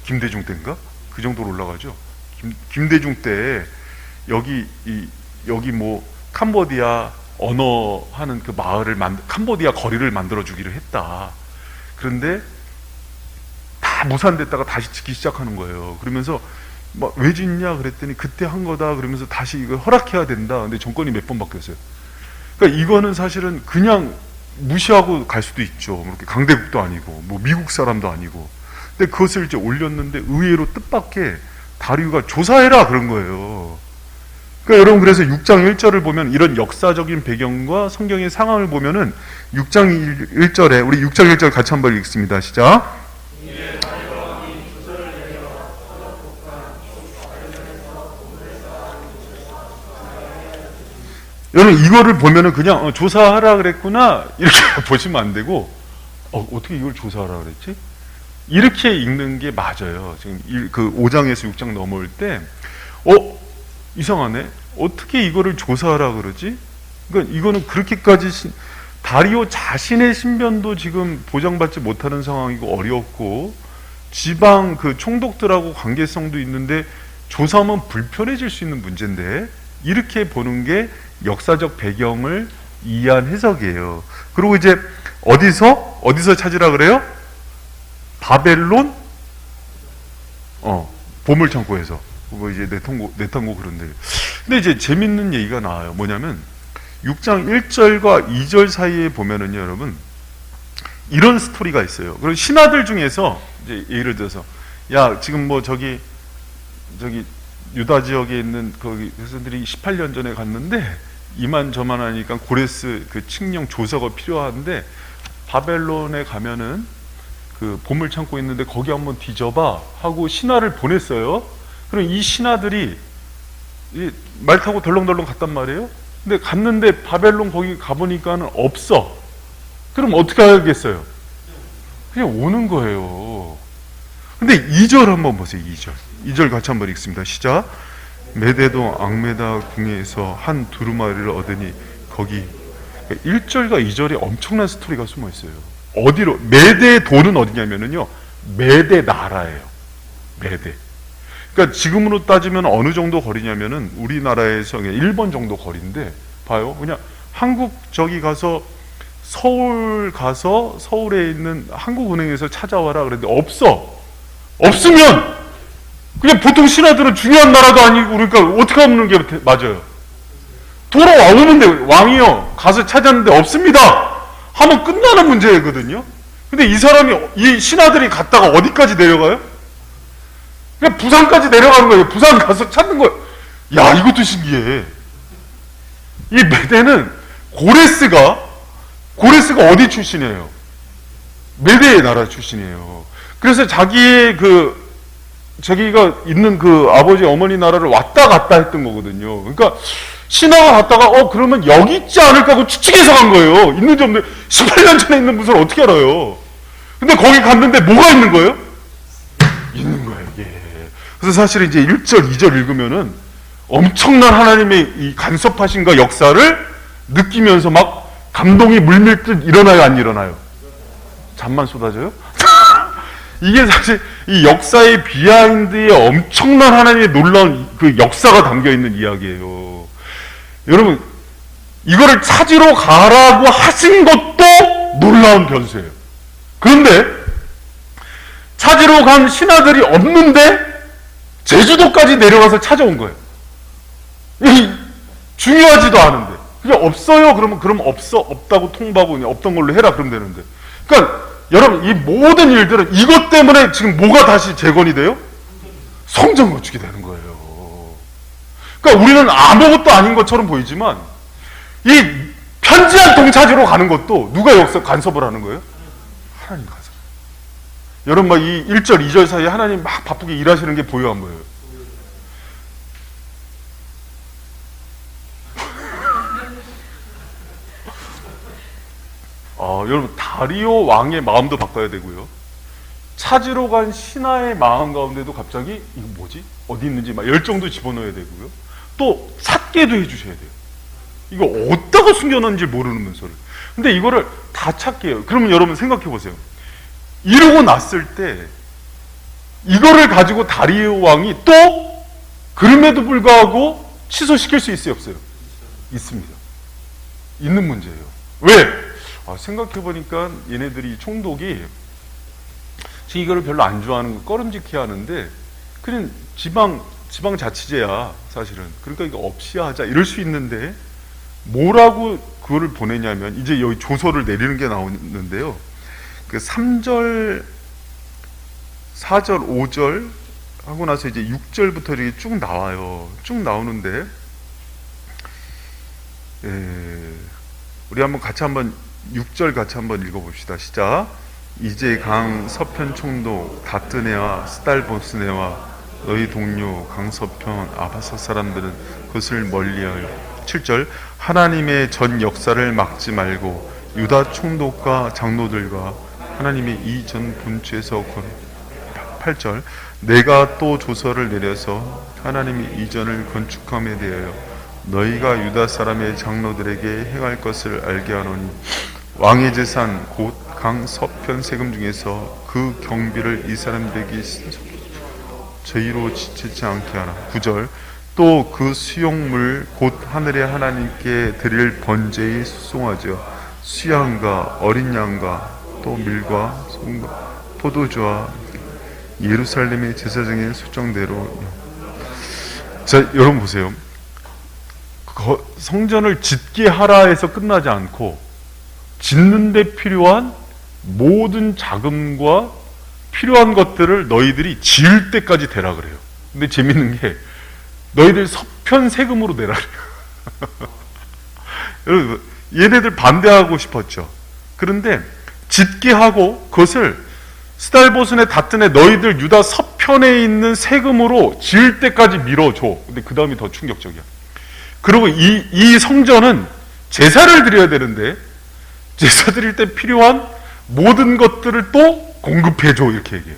김대중 때인가? 그 정도로 올라가죠. 김대중 때 여기 뭐 캄보디아 언어 하는 그 마을을 캄보디아 거리를 만들어 주기로 했다. 그런데 다 무산됐다가 다시 짓기 시작하는 거예요. 그러면서 막 왜 짓냐 그랬더니 그때 한 거다 그러면서 다시 이거 허락해야 된다. 근데 정권이 몇 번 바뀌었어요. 그러니까 이거는 사실은 그냥 무시하고 갈 수도 있죠. 그렇게 강대국도 아니고 뭐 미국 사람도 아니고. 근데 그것을 이제 올렸는데 의외로 뜻밖의 다리우가 조사해라 그런 거예요. 그러니까 여러분 그래서 6장 1절을 보면 이런 역사적인 배경과 성경의 상황을 보면은 6장 1절에 우리 6장 1절 같이 한번 읽습니다. 시작. 여러분 이거를 보면은 그냥 조사하라 그랬구나 이렇게 보시면 안 되고 어떻게 이걸 조사하라 그랬지? 이렇게 읽는 게 맞아요. 지금 그 5장에서 6장 넘어올 때 이상하네. 어떻게 이거를 조사하라 그러지? 그러니까 이거는 그렇게까지 다리오 자신의 신변도 지금 보장받지 못하는 상황이고 어렵고 지방 그 총독들하고 관계성도 있는데 조사하면 불편해질 수 있는 문제인데 이렇게 보는 게 역사적 배경을 이해한 해석이에요. 그리고 이제 어디서 찾으라 그래요? 바벨론 보물창고에서 뭐 이제 내탄고 그런데. 근데 이제 재밌는 얘기가 나와요. 뭐냐면 6장 1절과 2절 사이에 보면은요, 여러분 이런 스토리가 있어요. 그리고 신하들 중에서 이제 예를 들어서 야 지금 뭐 저기 유다 지역에 있는 거기 백성들이 18년 전에 갔는데 이만저만 하니까 고레스 그 칙령 조사가 필요한데 바벨론에 가면은 그 보물 창고 있는데 거기 한번 뒤져봐 하고 신하를 보냈어요. 그럼 이 신하들이 말 타고 덜렁덜렁 갔단 말이에요. 근데 갔는데 바벨론 거기 가보니까는 없어. 그럼 어떻게 하겠어요? 그냥 오는 거예요. 근데 2절 한번 보세요. 2절 같이 한번 읽습니다. 시작. 메대도 앙메다 궁에서 한 두루마리를 얻으니 거기 1절과 2절에 엄청난 스토리가 숨어 있어요. 어디로? 메대 도는 어디냐면요 메대 나라예요. 메대. 그러니까 지금으로 따지면 어느 정도 거리냐면은 우리나라에서 그냥 일본 정도 거리인데 봐요. 그냥 한국 저기 가서 서울 가서 서울에 있는 한국은행에서 찾아와라 그랬는데 없으면 그냥 보통 신하들은 중요한 나라도 아니고 그러니까 어떻게 없는 게 맞아요. 돌아와 오는데 왕이요 가서 찾았는데 없습니다 하면 끝나는 문제거든요. 근데 이 신하들이 갔다가 어디까지 내려가요? 그냥 부산까지 내려가는 거예요. 부산 가서 찾는 거예요. 야 이것도 신기해. 이 메대는 고레스가 어디 출신이에요? 메대의 나라 출신이에요. 그래서 자기가 있는 그 아버지 어머니 나라를 왔다 갔다 했던 거거든요. 그러니까 신하가 갔다가 그러면 여기 있지 않을까 하고 추측해서 간 거예요. 있는지 없는지 18년 전에 있는 무슨 어떻게 알아요? 근데 거기 갔는데 뭐가 있는 거예요? 있는 거예요. 예. 그래서 사실 이제 1절, 2절 읽으면은 엄청난 하나님의 이 간섭하심과 역사를 느끼면서 막 감동이 물밀듯 일어나요, 안 일어나요? 잠만 쏟아져요? 이게 사실 이 역사의 비하인드에 엄청난 하나님의 놀라운 그 역사가 담겨 있는 이야기예요. 여러분, 이거를 찾으러 가라고 하신 것도 놀라운 변수예요. 그런데 찾으러 간 신하들이 없는데 제주도까지 내려가서 찾아온 거예요. 중요하지도 않은데. 그냥 없어요. 그럼 없다고 통보하고 그냥 없던 걸로 해라. 그러면 되는데. 그러니까 여러분 이 모든 일들은 이것 때문에 지금 뭐가 다시 재건이 돼요? 성전 건축이 되는 거예요. 그러니까 우리는 아무것도 아닌 것처럼 보이지만 이 편지 한 통 찾으러 가는 것도 누가 역사 간섭을 하는 거예요? 하나님 간섭. 여러분 막 이 1절 2절 사이에 하나님 막 바쁘게 일하시는 게 보여 안 보여요? 여러분 다리오 왕의 마음도 바꿔야 되고요. 찾으러 간 신하의 마음 가운데도 갑자기 이거 뭐지? 어디 있는지 막 열정도 집어넣어야 되고요. 또 찾게도 해주셔야 돼요. 이거 어디다가 숨겨놨는지 모르는 문서를. 근데 이거를 다 찾게 해요. 그러면 여러분 생각해 보세요. 이러고 났을 때 이거를 가지고 다리오 왕이 또 그럼에도 불구하고 취소시킬 수 있어요, 없어요? 있습니다. 있는 문제예요. 왜? 생각해 보니까 얘네들이 총독이 이거를 별로 안 좋아하는 거 꺼름직해 하는데 그냥 지방자치제야 사실은. 그러니까 이거 없이 하자 이럴 수 있는데 뭐라고 그거를 보내냐면 이제 여기 조서를 내리는 게 나오는데요. 그 3절, 4절, 5절 하고 나서 이제 6절부터 이렇게 쭉 나와요. 쭉 나오는데 우리 같이 한번 6절 같이 한번 읽어봅시다. 시작. 이제 강 서편 총독 다뜨네와 스달보스네와 너희 동료 강서편 아바사 사람들은 그것을 멀리하여 7절 하나님의 전 역사를 막지 말고 유다 총독과 장로들과 하나님의 이 전 본주에서 8절 내가 또 조서를 내려서 하나님의 이전을 건축함에 대하여 너희가 유다 사람의 장로들에게 행할 것을 알게 하노니 왕의 재산 곧 강 서편 세금 중에서 그 경비를 이 사람들에게 저희로 지치지 않게 하라. 9절 또 그 수용물 곧 하늘의 하나님께 드릴 번제에 수송하죠. 수양과 어린 양과 또 밀과 소금과 포도주와 예루살렘의 제사장의 수정대로. 자, 여러분 보세요. 성전을 짓게 하라 해서 끝나지 않고 짓는 데 필요한 모든 자금과 필요한 것들을 너희들이 지을 때까지 대라 그래요. 근데 재밌는 게 너희들 서편 세금으로 내라 그래요. 여러분 얘네들 반대하고 싶었죠. 그런데 짓게 하고 그것을 스달보스네 다튼네 너희들 유다 서편에 있는 세금으로 지을 때까지 밀어줘. 근데 그 다음이 더 충격적이야. 그리고 이 성전은 제사를 드려야 되는데 제사 드릴 때 필요한 모든 것들을 또 공급해줘 이렇게 얘기해요.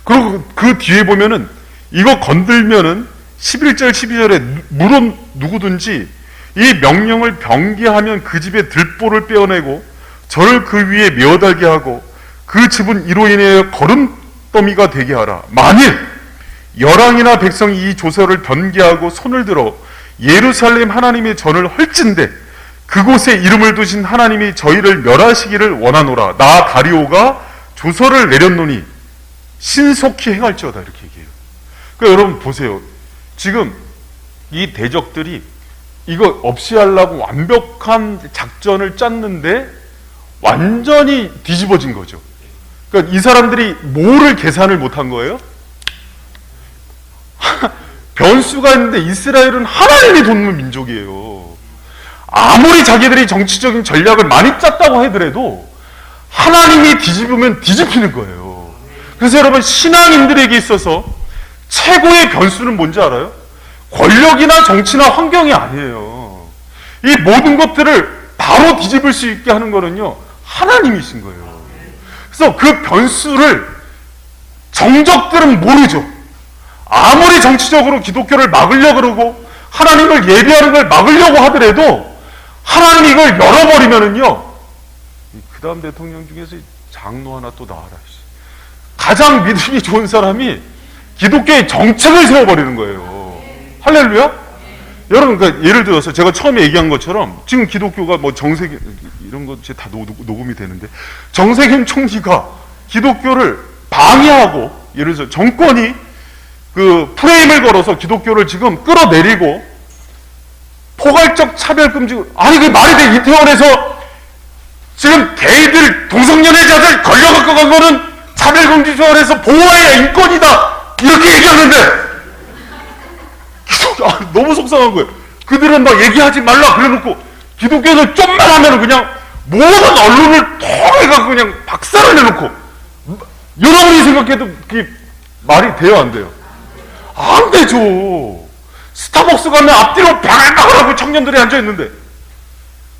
그리고 그 뒤에 보면은 이거 건들면은 11절 12절에 물론 누구든지 이 명령을 병기하면 그 집의 들보를 빼어내고 저를 그 위에 메어달게 하고 그 집은 이로 인해 거름더미가 되게 하라. 만일 열왕이나 백성이 이 조서를 변개하고 손을 들어 예루살렘 하나님의 전을 헐진대 그곳에 이름을 두신 하나님이 저희를 멸하시기를 원하노라. 나 다리오가 조서를 내렸노니 신속히 행할지어다 이렇게 얘기해요. 그러니까 여러분 보세요. 지금 이 대적들이 이거 없이 하려고 완벽한 작전을 짰는데 완전히 뒤집어진 거죠. 그러니까 이 사람들이 뭐를 계산을 못한 거예요? 변수가 있는데 이스라엘은 하나님이 돕는 민족이에요. 아무리 자기들이 정치적인 전략을 많이 짰다고 하더라도 하나님이 뒤집으면 뒤집히는 거예요. 그래서 여러분 신앙인들에게 있어서 최고의 변수는 뭔지 알아요? 권력이나 정치나 환경이 아니에요. 이 모든 것들을 바로 뒤집을 수 있게 하는 거는요 하나님이신 거예요. 그래서 그 변수를 정적들은 모르죠. 아무리 정치적으로 기독교를 막으려고 그러고 하나님을 예배하는 걸 막으려고 하더라도 하나님이 이걸 열어버리면은요 그 다음 대통령 중에서 장로 하나 또 나와라. 가장 믿음이 좋은 사람이 기독교의 정책을 세워버리는 거예요. 할렐루야? 여러분 그러니까 예를 들어서 제가 처음에 얘기한 것처럼 지금 기독교가 뭐 정세균 이런 거 다 녹음이 되는데 정세균 총리가 기독교를 방해하고 예를 들어서 정권이 그 프레임을 걸어서 기독교를 지금 끌어내리고 포괄적 차별금지 아니 그게 말이 돼. 이태원에서 지금 게이들 동성연애자들 걸려갖고 간 거는 차별금지 조항에서 보호해야 인권이다 이렇게 얘기하는데 너무 속상한 거예요. 그들은 막 얘기하지 말라 그래놓고 기독교는 좀만 하면 그냥 모든 언론을 통해갖고 그냥 박살을 내놓고 여러분이 생각해도 그게 말이 돼요 안 돼요? 안 되죠. 스타벅스 가면 앞뒤로 바글바글 하고 청년들이 앉아있는데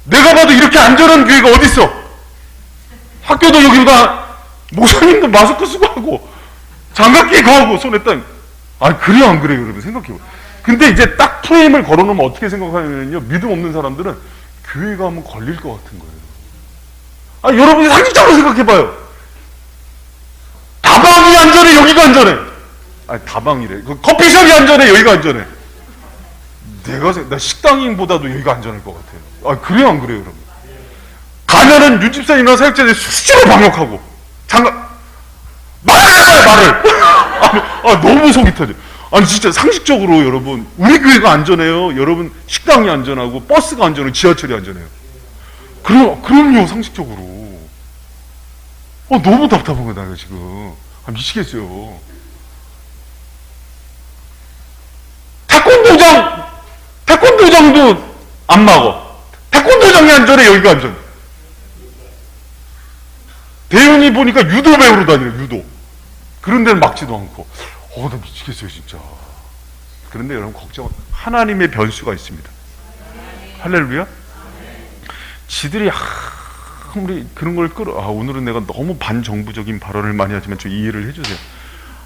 내가 봐도 이렇게 안전한 교회가 어딨어? 학교도 여기가 목사님도 마스크 쓰고 하고 장갑 끼고 하고 손에 딱. 아, 그래요 안 그래요 여러분? 생각해봐요. 근데 이제 딱 프레임을 걸어놓으면 어떻게 생각하냐면요, 믿음 없는 사람들은 교회 가면 걸릴 것 같은 거예요. 아, 여러분이 상식적으로 생각해봐요. 다방이 안전해, 여기가 안전해? 아니, 다방이래. 그 커피숍이 안전해, 여기가 안전해? 나 식당보다도 여기가 안전할 것 같아요. 아, 그래요 안 그래요 여러분? 가면은 윤집사님이나 사역자들이 수시로 방역하고 말을 해봐요 말을. 너무 속이 터져. 아니 진짜 상식적으로 여러분, 우리 교회가 안전해요? 여러분 식당이 안전하고 버스가 안전하고 지하철이 안전해요? 그럼요 상식적으로. 너무 답답한 거다 내가 지금. 미치겠어요. 태권도장도 안 막어. 태권도장이 안전해, 여기가 안전해? 대현이 보니까 유도 배우러 다니네, 유도. 그런 데는 막지도 않고. 나 미치겠어요 진짜. 그런데 여러분 걱정, 하나님의 변수가 있습니다. 할렐루야. 지들이 아무리 그런 걸 오늘은 내가 너무 반정부적인 발언을 많이 하지만 좀 이해를 해주세요.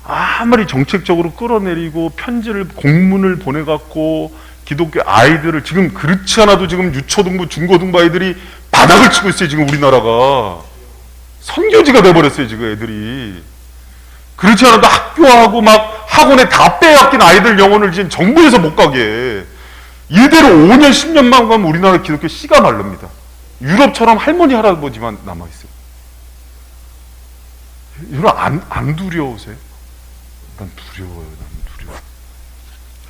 아무리 정책적으로 끌어내리고 편지를 공문을 보내갖고 기독교 아이들을, 지금 그렇지 않아도 지금 유초등부 중고등부 아이들이 바닥을 치고 있어요. 지금 우리나라가 선교지가 돼버렸어요 지금 애들이. 그렇지 않아도 학교하고 막 학원에 다 빼앗긴 아이들 영혼을 지금 정부에서 못 가게 이대로 5년 10년만 가면 우리나라 기독교 씨가 마릅니다. 유럽처럼 할머니 할아버지만 남아있어요. 여러분 안 두려우세요? 난 두려워요.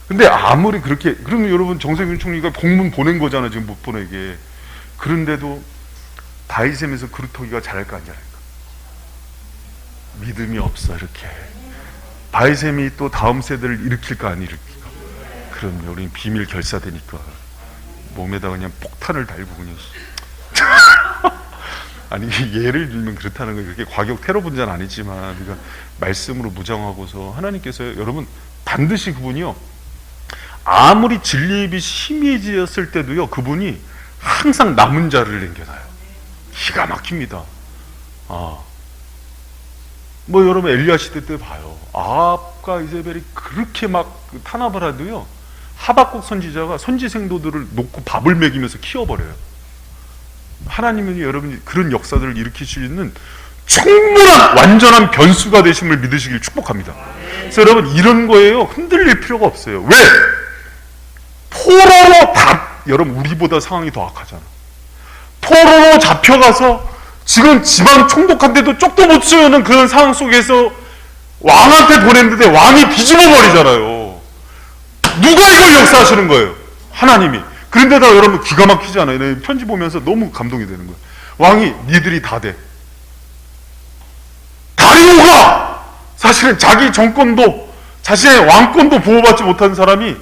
근데 아무리 그렇게, 그러면 여러분 정세균 총리가 공문 보낸 거잖아 지금 못 보내게. 그런데도 다이셈에서 그루터기가 잘할까 안 잘할까? 믿음이 없어 이렇게. 바이셈이 또 다음 세대를 일으킬까 안 일으킬까? 그럼요. 우리는 비밀 결사되니까 몸에다 그냥 폭탄을 달고 그냥 아니 예를 들면 그렇다는 거예요. 그렇게 과격 테러 분자는 아니지만 우리가 말씀으로 무장하고서 하나님께서 여러분 반드시 그분이요, 아무리 진리의 빛이 희미해졌을 때도요 그분이 항상 남은 자를 남겨놔요. 기가 막힙니다. 뭐 여러분 엘리야 시대 때 봐요. 아합과 이세벨이 그렇게 막 탄압을 하도요, 하박국 선지자가 선지 생도들을 놓고 밥을 먹이면서 키워버려요. 하나님은 여러분이 그런 역사들을 일으킬 수 있는 충분한 완전한 변수가 되심을 믿으시길 축복합니다. 그래서 여러분 이런 거에요 흔들릴 필요가 없어요. 왜? 포로로 여러분 우리보다 상황이 더 악하잖아. 포로로 잡혀가서 지금 지방 총독한테도 쪽도 못 씌우는 그런 상황 속에서 왕한테 보냈는데 왕이 뒤집어 버리잖아요. 누가 이걸 역사하시는 거예요? 하나님이. 그런데다 여러분 기가 막히지 않아요? 편지 보면서 너무 감동이 되는 거예요. 왕이 니들이 다 돼. 다리오가 사실은 자기 정권도 자신의 왕권도 보호받지 못한 사람이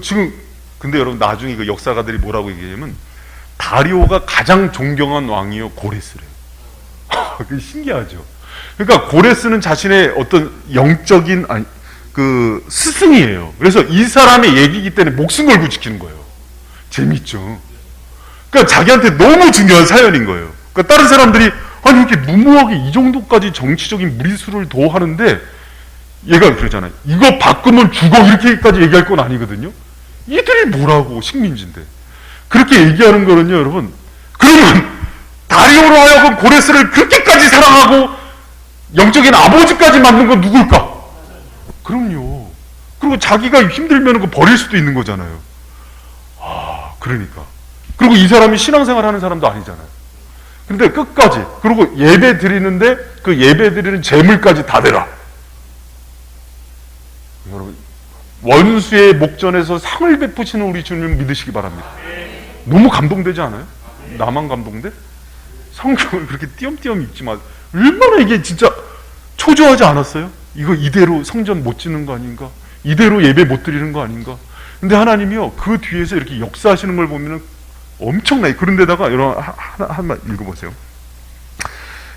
지금, 근데 여러분 나중에 그 역사가들이 뭐라고 얘기하냐면 다리오가 가장 존경한 왕이요 고레스래요. 그게 신기하죠. 그러니까 고레스는 자신의 어떤 영적인 그 스승이에요. 그래서 이 사람의 얘기이기 때문에 목숨 걸고 지키는 거예요. 재밌죠. 그러니까 자기한테 너무 중요한 사연인 거예요. 그러니까 다른 사람들이 아니 이렇게 무모하게 이 정도까지 정치적인 무리수를 도하는데 얘가 그러잖아요. 이거 바꾸면 죽어 이렇게까지 얘기할 건 아니거든요. 이들이 뭐라고 식민지인데 그렇게 얘기하는 거는요 여러분, 그러면 다리오로 하여금 고레스를 그렇게까지 사랑하고 영적인 아버지까지 만든 건 누굴까? 그럼요. 그리고 자기가 힘들면 그거 버릴 수도 있는 거잖아요. 그러니까. 그리고 이 사람이 신앙생활 하는 사람도 아니잖아요. 근데 끝까지, 그리고 예배 드리는데 그 예배 드리는 재물까지 다 대라. 여러분, 원수의 목전에서 상을 베푸시는 우리 주님 믿으시기 바랍니다. 너무 감동되지 않아요? 나만 감동돼? 성경을 그렇게 띄엄띄엄 읽지 마. 얼마나 이게 진짜 초조하지 않았어요? 이거 이대로 성전 못 짓는 거 아닌가? 이대로 예배 못 드리는 거 아닌가? 근데 하나님이요 그 뒤에서 이렇게 역사하시는 걸 보면은 엄청나요. 그런데다가 여러분 한번 읽어보세요.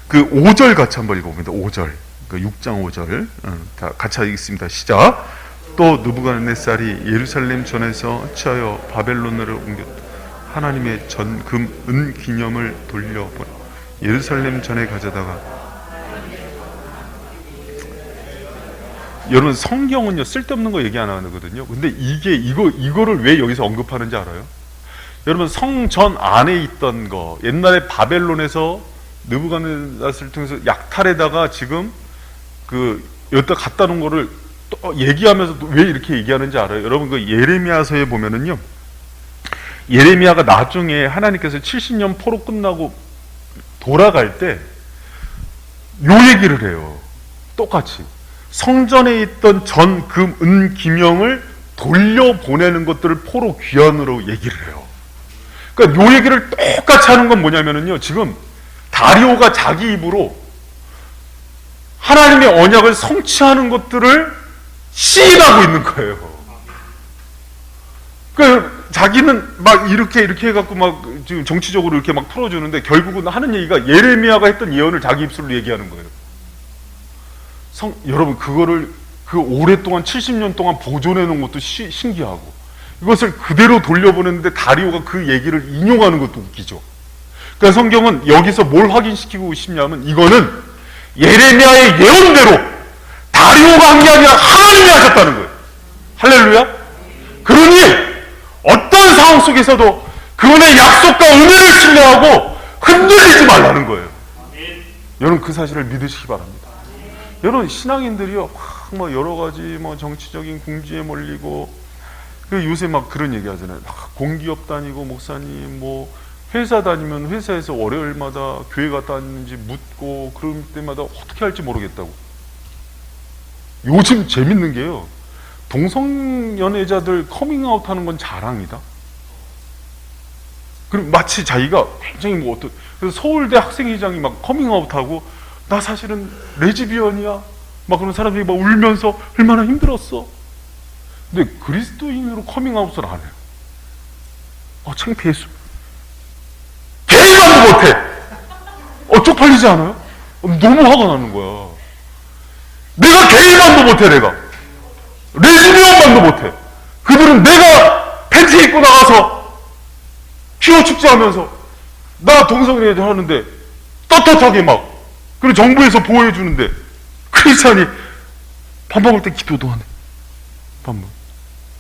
그 5절 같이 한번 읽어봅니다. 5절, 그 6장 5절. 다 같이 읽겠습니다. 시작. 또 느부갓네살이 예루살렘 전에서 취하여 바벨론으로 옮겼다. 하나님의 전 금 은 기념을 돌려보내. 예루살렘 전에 가져다가. 여러분, 성경은요 쓸데없는 거 얘기 안 하거든요. 근데 이거를 왜 여기서 언급하는지 알아요? 여러분, 성전 안에 있던 거, 옛날에 바벨론에서 느부갓네살을 통해서 약탈에다가 지금 여기다 갖다 놓은 거를 또 얘기하면서 왜 이렇게 얘기하는지 알아요? 여러분, 그 예레미야서에 보면은요, 예레미야가 나중에 하나님께서 70년 포로 끝나고 돌아갈 때 요 얘기를 해요. 똑같이 성전에 있던 전, 금, 은, 기명을 돌려보내는 것들을 포로 귀환으로 얘기를 해요. 그러니까 요 얘기를 똑같이 하는 건 뭐냐면은요, 지금 다리오가 자기 입으로 하나님의 언약을 성취하는 것들을 시인하고 있는 거예요. 그러니까 자기는 막 이렇게 해갖고 막 지금 정치적으로 이렇게 막 풀어주는데, 결국은 하는 얘기가 예레미야가 했던 예언을 자기 입술로 얘기하는 거예요. 여러분, 그거를 오랫동안 70년 동안 보존해 놓은 것도 신기하고, 이것을 그대로 돌려보냈는데 다리오가 그 얘기를 인용하는 것도 웃기죠. 그러니까 성경은 여기서 뭘 확인시키고 싶냐면, 이거는 예레미야의 예언대로 다리오가 한 게 아니라 하나님이 하셨다는 거예요. 할렐루야. 그러니 어떤 상황 속에서도 그분의 약속과 은혜를 신뢰하고 흔들리지 말라는 거예요. 여러분, 그 사실을 믿으시기 바랍니다. 여러분, 신앙인들이요 막 여러 가지 정치적인 궁지에 몰리고, 요새 막 그런 얘기 하잖아요. 공기업 다니고, 목사님 회사 다니면 회사에서 월요일마다 교회 갔다 왔는지 묻고, 그럴 때마다 어떻게 할지 모르겠다고. 요즘 재밌는 게요, 동성연애자들 커밍아웃 하는 건 자랑이다. 그럼 마치 자기가 굉장히 그래서 서울대 학생회장이 막 커밍아웃하고, 나 사실은 레즈비언이야 막 그런 사람들이 막 울면서 얼마나 힘들었어. 근데 그리스도인으로 커밍아웃을 안 해요. 창피했어. 게이만도 못해. 쪽팔리지 않아요? 너무 화가 나는 거야. 내가 게이만도 못해. 내가 레즈비언만도 못해. 그들은 내가 팬티 입고 나가서 퀴어 축제하면서 나 동성애자 하는데 떳떳하게 막, 그리고 정부에서 보호해 주는데, 크리스찬이 밥 먹을 때 기도도 안 해.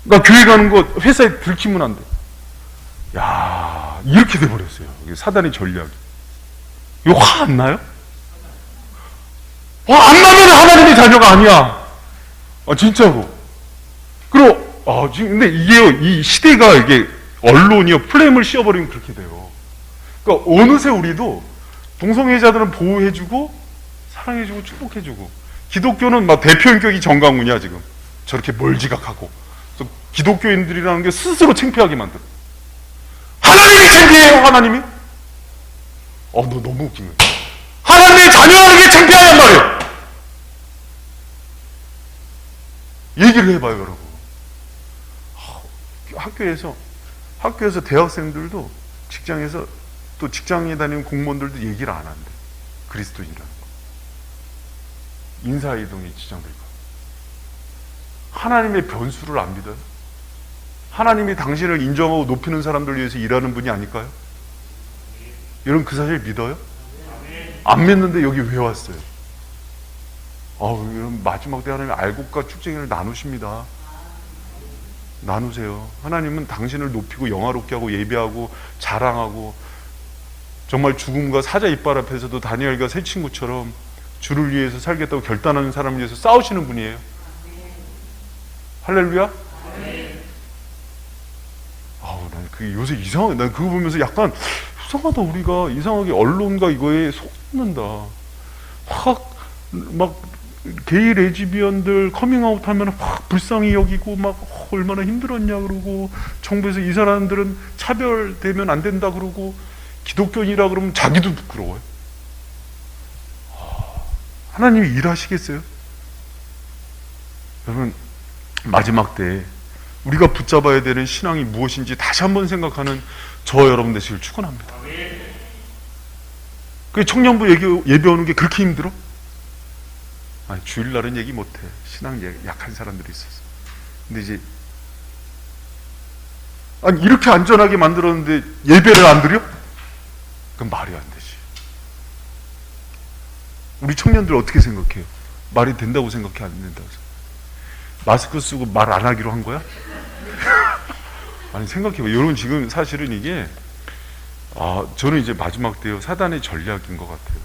나 교회 가는 거 회사에 들키면 안 돼. 야, 이렇게 돼버렸어요. 이게 사단의 전략이. 이거 화 안 나요? 화 안 나면 하나님의 자녀가 아니야. 진짜로. 그리고 지금 근데 이게요, 이 시대가 이게 언론이요 플레임을 씌워버리면 그렇게 돼요. 그러니까 어느새 우리도 동성애자들은 보호해주고 사랑해주고 축복해주고, 기독교는 막 대표인격이 정강훈이야 지금. 저렇게 멀지각하고. 그래서 기독교인들이라는 게 스스로 창피하게 만들어. 하나님이 창피해요. 하나님이? 너 너무 웃긴 거야. 하나님의 자녀라는 게 창피하단 말이에요. 얘기를 해봐요, 여러분. 학교에서 대학생들도, 직장에서 또 직장에 다니는 공무원들도 얘기를 안 한대. 그리스도인이라는 거. 인사이동이 지정될 거. 하나님의 변수를 안 믿어요? 하나님이 당신을 인정하고 높이는 사람들 위해서 일하는 분이 아닐까요? 여러분, 그 사실 믿어요? 안 믿는데 여기 왜 왔어요? 여러분, 마지막 때 하나님 알곡과 축쟁이를 나누십니다. 나누세요. 하나님은 당신을 높이고 영화롭게 하고 예배하고 자랑하고, 정말 죽음과 사자 이빨 앞에서도 다니엘과 새 친구처럼 주를 위해서 살겠다고 결단하는 사람을 위해서 싸우시는 분이에요. 할렐루야? 난 그게 요새 이상해. 난 그거 보면서 약간 이상하다. 우리가 이상하게 언론과 이거에 속는다. 막 게이 레즈비언들 커밍아웃 하면 확 불쌍히 여기고, 막 얼마나 힘들었냐 그러고, 정부에서 이 사람들은 차별되면 안 된다 그러고, 기독교인이라 그러면 자기도 부끄러워요. 하나님이 일하시겠어요? 여러분, 마지막 때에 우리가 붙잡아야 되는 신앙이 무엇인지 다시 한번 생각하는 저 여러분 되시길 축원합니다. 그 청년부 예배 오는 게 그렇게 힘들어? 주일날은 얘기 못해. 신앙 약한 사람들이 있어서. 근데 이제 이렇게 안전하게 만들었는데 예배를 안 드려? 그건 말이 안 되지. 우리 청년들 어떻게 생각해요? 말이 된다고 생각해, 안 된다고 생각해? 마스크 쓰고 말 안 하기로 한 거야? 아니, 생각해봐요. 여러분, 지금 사실은 이게, 저는 이제 마지막 때요, 사단의 전략인 것 같아요.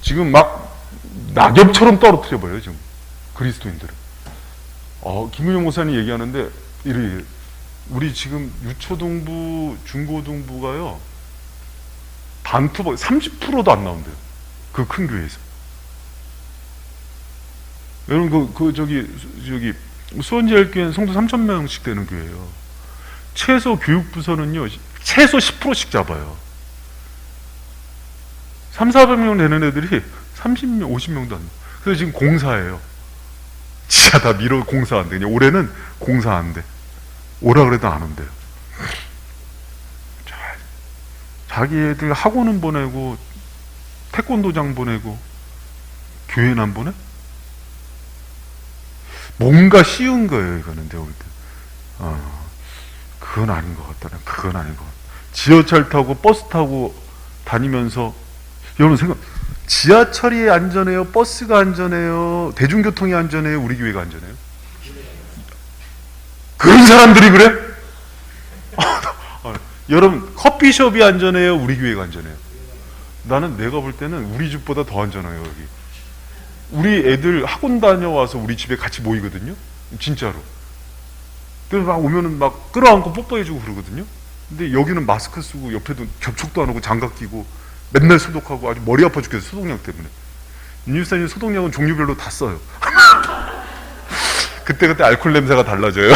지금 막 낙엽처럼 떨어뜨려버려요, 지금. 그리스도인들을. 김은영 목사님 얘기하는데, 이래, 우리 지금 유초등부, 중고등부가요, 반투박 30%도 안 나온대요. 그 큰 교회에서. 여러분, 저기, 수원제일교회는 성도 3,000명씩 되는 교회예요. 최소 교육부서는요, 최소 10%씩 잡아요. 3,400명 되는 애들이 30명, 50명도 안 돼요. 그래서 지금 공사예요. 진짜 다 미뤄 공사 안 돼. 그냥 올해는 공사 안 돼. 오라 그래도 안 온대요. 자기 애들 학원은 보내고, 태권도장 보내고, 교회는 안 보내? 뭔가 씌운 거예요, 이거는 내가 볼 때. 그건 아닌 것 같다. 그건 아닌 것 같다. 지하철 타고 버스 타고 다니면서, 여러분 생각, 지하철이 안전해요? 버스가 안전해요? 대중교통이 안전해요? 우리 교회가 안전해요? 그런 사람들이 그래? 여러분, 커피숍이 안전해요? 우리 교회가 안전해요? 나는 내가 볼 때는 우리 집보다 더 안전해요, 여기. 우리 애들 학원 다녀와서 우리 집에 같이 모이거든요? 진짜로. 그래서 막 오면은 막 끌어안고 뽀뽀해주고 그러거든요? 근데 여기는 마스크 쓰고 옆에도 접촉도 안 하고 장갑 끼고 맨날 소독하고 아주 머리 아파 죽겠어요, 소독약 때문에. 윤유사님 소독약은 종류별로 다 써요. 그때그때 알코올 냄새가 달라져요.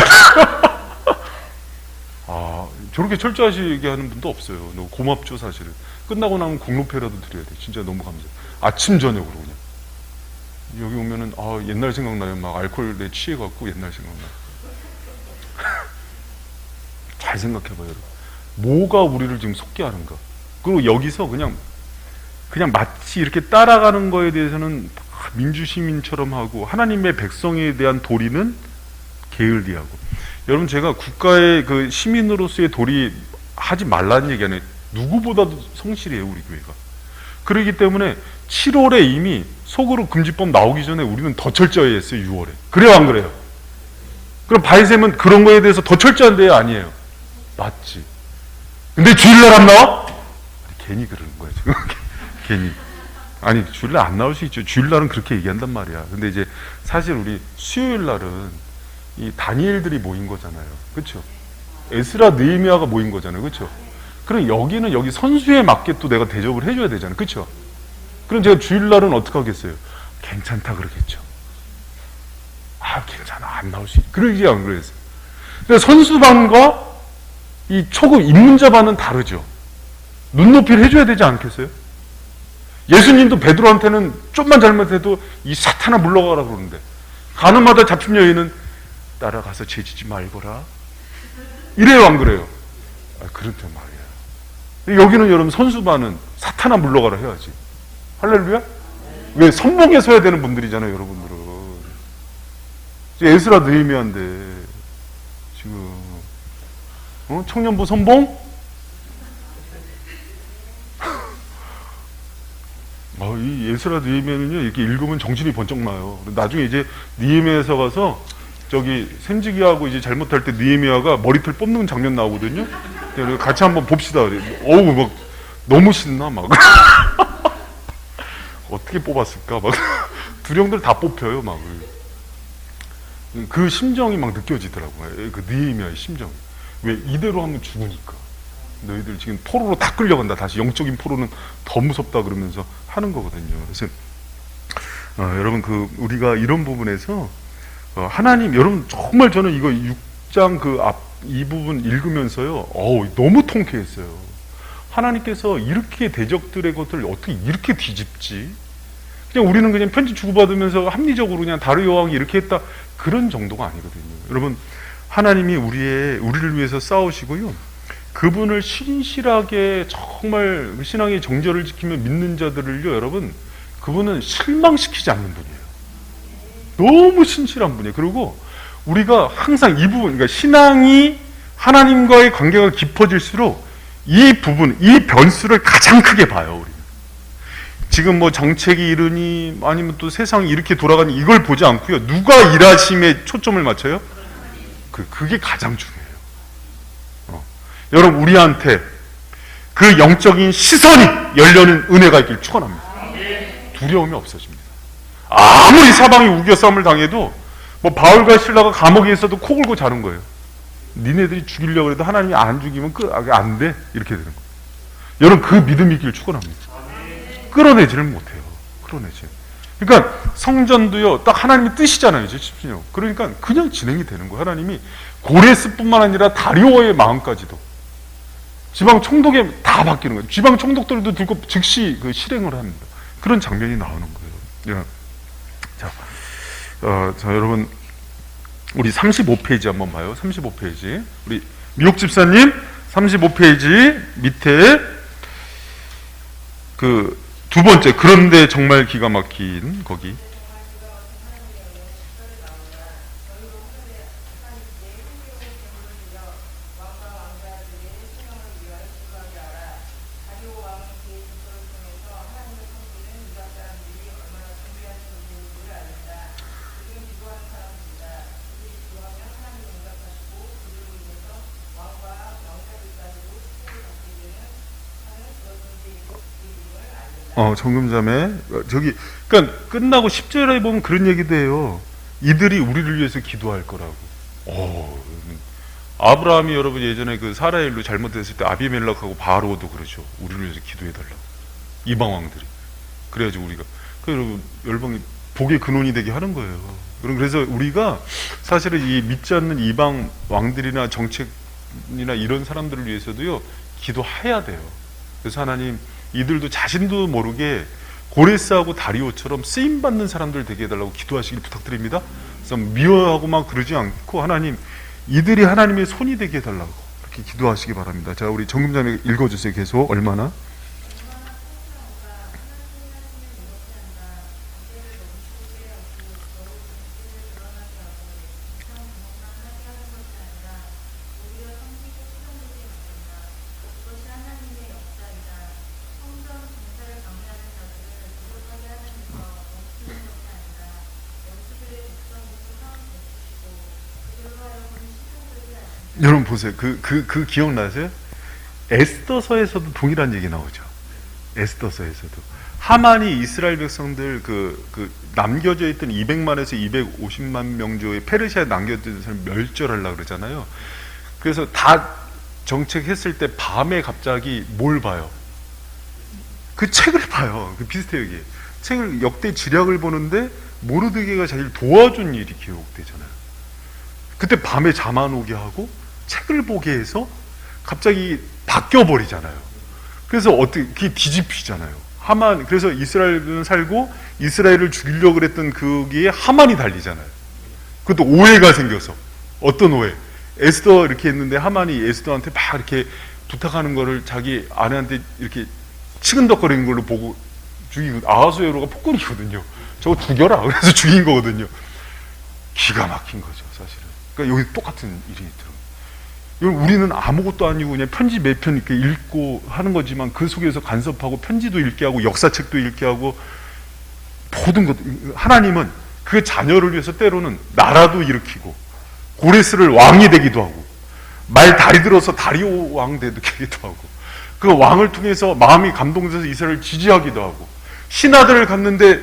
저렇게 철저하시게 하는 분도 없어요. 너무 고맙죠, 사실은. 끝나고 나면 공로패라도 드려야 돼. 진짜 너무 감사해요. 아침, 저녁으로 그냥. 여기 오면은, 옛날 생각나요. 막 알코올에 취해갖고 옛날 생각나요. 잘 생각해봐요, 여러분. 뭐가 우리를 지금 속게 하는가. 그리고 여기서 그냥 마치 이렇게 따라가는 거에 대해서는 민주시민처럼 하고, 하나님의 백성에 대한 도리는 게을리하고. 여러분, 제가 국가의 그 시민으로서의 도리 하지 말라는 얘기 아니에요. 누구보다도 성실해요, 우리 교회가. 그렇기 때문에 7월에 이미 소그룹 금지법 나오기 전에 우리는 더 철저히 했어요, 6월에. 그래요, 안 그래요? 그럼 바이셈은 그런 거에 대해서 더 철저한데요, 아니에요? 맞지. 근데 주일날 안 나와? 괜히 그러는 거예요, 지금. 괜히. 아니, 주일날 안 나올 수 있죠. 주일날은 그렇게 얘기한단 말이야. 근데 이제 사실 우리 수요일날은 이 다니엘들이 모인 거잖아요. 그렇죠? 에스라 느헤미야가 모인 거잖아요. 그렇죠? 그럼 여기는 여기 선수에 맞게 또 내가 대접을 해줘야 되잖아요. 그렇죠? 그럼 제가 주일날은 어떻게 하겠어요? 괜찮다 그러겠죠. 괜찮아, 안 나올 수 있어. 그러지 안 그랬어요. 근데 선수반과 이 초급 입문자반은 다르죠. 눈높이를 해줘야 되지 않겠어요? 예수님도 베드로한테는 좀만 잘못해도 이 사탄아 물러가라 그러는데, 가는마다 잡힌 여인은 따라가서 죄지지 말거라. 이래요, 안 그래요? 그렇단 말이야. 여기는 여러분 선수반은 사탄아 물러가라 해야지. 할렐루야? 왜? 선봉에 서야 되는 분들이잖아요, 여러분들은. 에스라 느헤미야인데 지금 청년부 선봉? 이 에스라 느헤미야는요, 이렇게 읽으면 정신이 번쩍 나요. 나중에 이제 느헤미야에서 가서 저기 샘지기하고 이제 잘못할 때 느헤미야가 머리털 뽑는 장면 나오거든요. 같이 한번 봅시다. 어우, 막 너무 신나 막. 어떻게 뽑았을까 막. 두령들 다 뽑혀요 막. 그 심정이 막 느껴지더라고요. 그 느헤미야의 심정. 왜? 이대로 하면 죽으니까. 너희들 지금 포로로 다 끌려간다. 다시 영적인 포로는 더 무섭다 그러면서 하는 거거든요. 그래서 여러분, 우리가 이런 부분에서 하나님, 여러분, 정말 저는 이거 6장 이 부분 읽으면서요, 너무 통쾌했어요. 하나님께서 이렇게 대적들의 것을 어떻게 이렇게 뒤집지? 그냥 우리는 그냥 편지 주고받으면서 합리적으로 그냥 다른 여왕이 이렇게 했다. 그런 정도가 아니거든요. 여러분, 하나님이 우리를 위해서 싸우시고요. 그분을 신실하게 정말 신앙의 정절을 지키며 믿는 자들을요, 여러분, 그분은 실망시키지 않는 분이에요. 너무 신실한 분이에요. 그리고 우리가 항상 이 부분, 그러니까 신앙이 하나님과의 관계가 깊어질수록 이 부분, 이 변수를 가장 크게 봐요, 우리는. 지금 뭐 정책이 이르니 아니면 또 세상이 이렇게 돌아가니 이걸 보지 않고요. 누가 일하심에 초점을 맞춰요? 그게 가장 중요해요. 여러분, 우리한테 그 영적인 시선이 열려는 은혜가 있길 축원합니다. 두려움이 없어집니다. 아무리 사방이 우겨싸움을 당해도 뭐 바울과 실라가 감옥에 있어도 코 골고 자는 거예요. 니네들이 죽이려고 해도 하나님이 안 죽이면 안 돼. 이렇게 되는 거예요. 여러분, 그 믿음이 있길 축원합니다. 끌어내지를 못해요. 끌어내지. 그러니까 성전도요, 딱 하나님의 뜻이잖아요. 제10주년. 그러니까 그냥 진행이 되는 거예요. 하나님이 고레스뿐만 아니라 다리오의 마음까지도 지방 총독에 다 바뀌는 거예요. 지방 총독들도 들고 즉시 그 실행을 합니다. 그런 장면이 나오는 거예요. 자, 여러분, 우리 35페이지 한번 봐요. 35페이지. 우리 미옥 집사님 35페이지 밑에 그 두 번째, 그런데 정말 기가 막힌 거기. 정금자매, 그러니까 끝나고 10절에 보면 그런 얘기도 해요. 이들이 우리를 위해서 기도할 거라고. 아브라함이 여러분 예전에 그 사라의 일로 잘못됐을 때 아비멜렉하고 바로도 그러죠. 우리를 위해서 기도해달라고. 이방 왕들이. 그래야지 우리가. 여러분, 열방이 복의 근원이 되게 하는 거예요. 그래서 우리가 사실은 이 믿지 않는 이방 왕들이나 정책이나 이런 사람들을 위해서도요, 기도해야 돼요. 그래서 하나님, 이들도 자신도 모르게 고레스하고 다리오처럼 쓰임받는 사람들 되게 해달라고 기도하시길 부탁드립니다. 그래서 미워하고 막 그러지 않고, 하나님, 이들이 하나님의 손이 되게 해달라고 이렇게 기도하시기 바랍니다. 자, 우리 정금자매 읽어주세요. 계속. 얼마나? 여러분 보세요. 그 기억나세요? 에스더서에서도 동일한 얘기 나오죠. 에스더서에서도 하만이 이스라엘 백성들 그 남겨져 있던 200만에서 250만 명조의 페르시아에 남겨져 있는 사람 멸절하려고 그러잖아요. 그래서 다 정책했을 때 밤에 갑자기 뭘 봐요? 그 책을 봐요. 그 비슷해요. 이게 책을, 역대 지략을 보는데 모르드게가 자기를 도와준 일이 기록되잖아요. 그때 밤에 잠 안 오게 하고 책을 보게 해서 갑자기 바뀌어버리잖아요. 그래서 그게 뒤집히잖아요. 하만, 그래서 이스라엘은 살고 이스라엘을 죽이려고 그랬던 거기에 하만이 달리잖아요. 그것도 오해가 생겨서. 어떤 오해? 에스더 이렇게 했는데 하만이 에스더한테 막 이렇게 부탁하는 거를 자기 아내한테 이렇게 치근덕거리는 걸로 보고 죽이고, 아하수에로가 폭군이거든요. 저거 죽여라. 그래서 죽인 거거든요. 기가 막힌 거죠, 사실은. 그러니까 여기 똑같은 일이 있더라고요. 우리는 아무것도 아니고 그냥 편지 몇 편 이렇게 읽고 하는 거지만 그 속에서 간섭하고 편지도 읽게 하고 역사책도 읽게 하고 모든 것. 하나님은 그 자녀를 위해서 때로는 나라도 일으키고 고레스를 왕이 되기도 하고 말 다리 들어서 다리오 왕 되기도 하고 그 왕을 통해서 마음이 감동돼서 이스라엘을 지지하기도 하고 신하들을 갔는데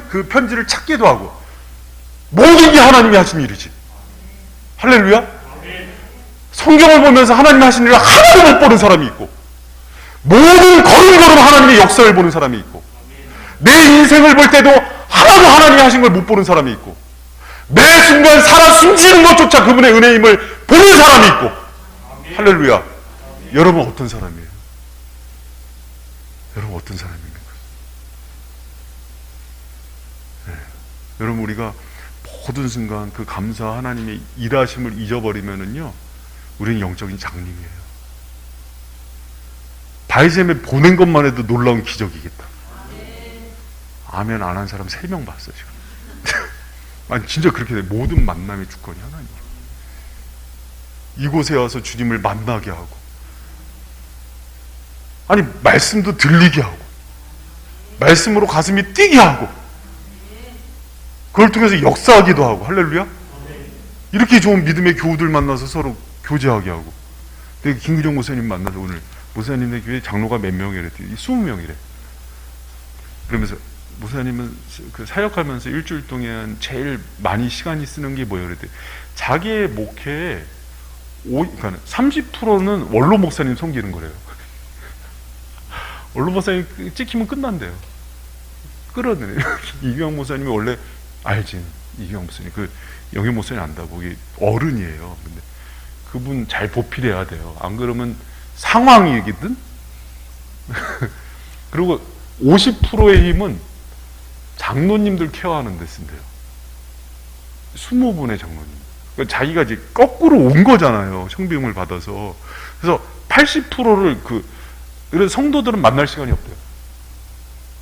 그 편지를 찾기도 하고 모든 게 하나님이 하신 일이지. 할렐루야. 성경을 보면서 하나님이 하신 일을 하나도 못 보는 사람이 있고 모든 걸음걸음 하나님의 역사를 보는 사람이 있고 내 인생을 볼 때도 하나도 하나님이 하신 걸 못 보는 사람이 있고 매 순간 살아 숨지는 것조차 그분의 은혜임을 보는 사람이 있고. 할렐루야. 여러분 어떤 사람이에요? 여러분 어떤 사람입니까? 네. 여러분 우리가 모든 순간 그 감사 하나님의 일하심을 잊어버리면은요, 우리는 영적인 장님이에요. 바이셈에 보낸 것만 해도 놀라운 기적이겠다. 아멘 안 한 사람 3명 봤어 지금. 아니 진짜 그렇게 돼. 모든 만남의 주권이 하나님. 이곳에 와서 주님을 만나게 하고, 아니 말씀도 들리게 하고, 말씀으로 가슴이 뛰게 하고 그걸 통해서 역사하기도 하고 할렐루야. 이렇게 좋은 믿음의 교우들 만나서 서로 교제하게 하고. 근데 김규정 목사님 만나서 오늘 목사님네 교회 장로가 몇 명이래? 20명이래. 그러면서 목사님은 그 사역하면서 일주일 동안 제일 많이 시간이 쓰는 게 뭐예요? 그랬더니 자기의 목회에 그러니까 30%는 원로 목사님 섬기는 거래요. 원로 목사님 찍히면 끝난대요. 끌어내요. 이규영 목사님이 원래 알지. 이규영 목사님 그 영희 목사님 안다고. 이게 어른이에요. 근데 그분 잘 보필해야 돼요. 안 그러면 상황이거든. 그리고 50%의 힘은 장로님들 케어하는 데 쓴대요. 20분의 장로님. 그러니까 자기가 이제 거꾸로 온 거잖아요. 성비용을 받아서. 그래서 80%를 그래서 성도들은 만날 시간이 없대요.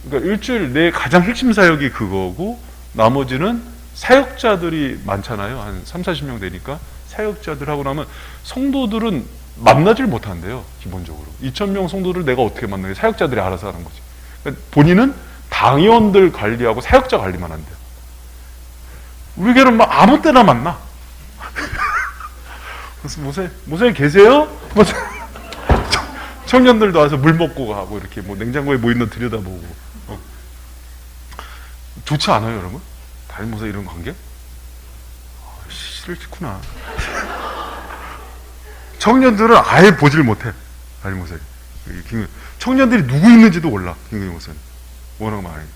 그러니까 일주일 내 가장 핵심 사역이 그거고, 나머지는 사역자들이 많잖아요. 한 3, 40명 되니까. 사역자들 하고 나면 성도들은 만나질 못한대요. 기본적으로. 2,000명 성도를 내가 어떻게 만나게, 사역자들이 알아서 하는 거지. 그러니까 본인은 당위원들 관리하고 사역자 관리만 한대요. 우리 교회는 막 아무 때나 만나. 그래서 모사님 계세요? 청년들도 와서 물 먹고 가고, 이렇게 뭐 냉장고에 뭐 있나 들여다보고. 좋지 않아요, 여러분? 담임 목사 이런 관계? 싫구나. 청년들은 아예 보질 못해. 담임 목사님. 청년들이 누구 있는지도 몰라. 김근희 목사님. 워낙 많으니까.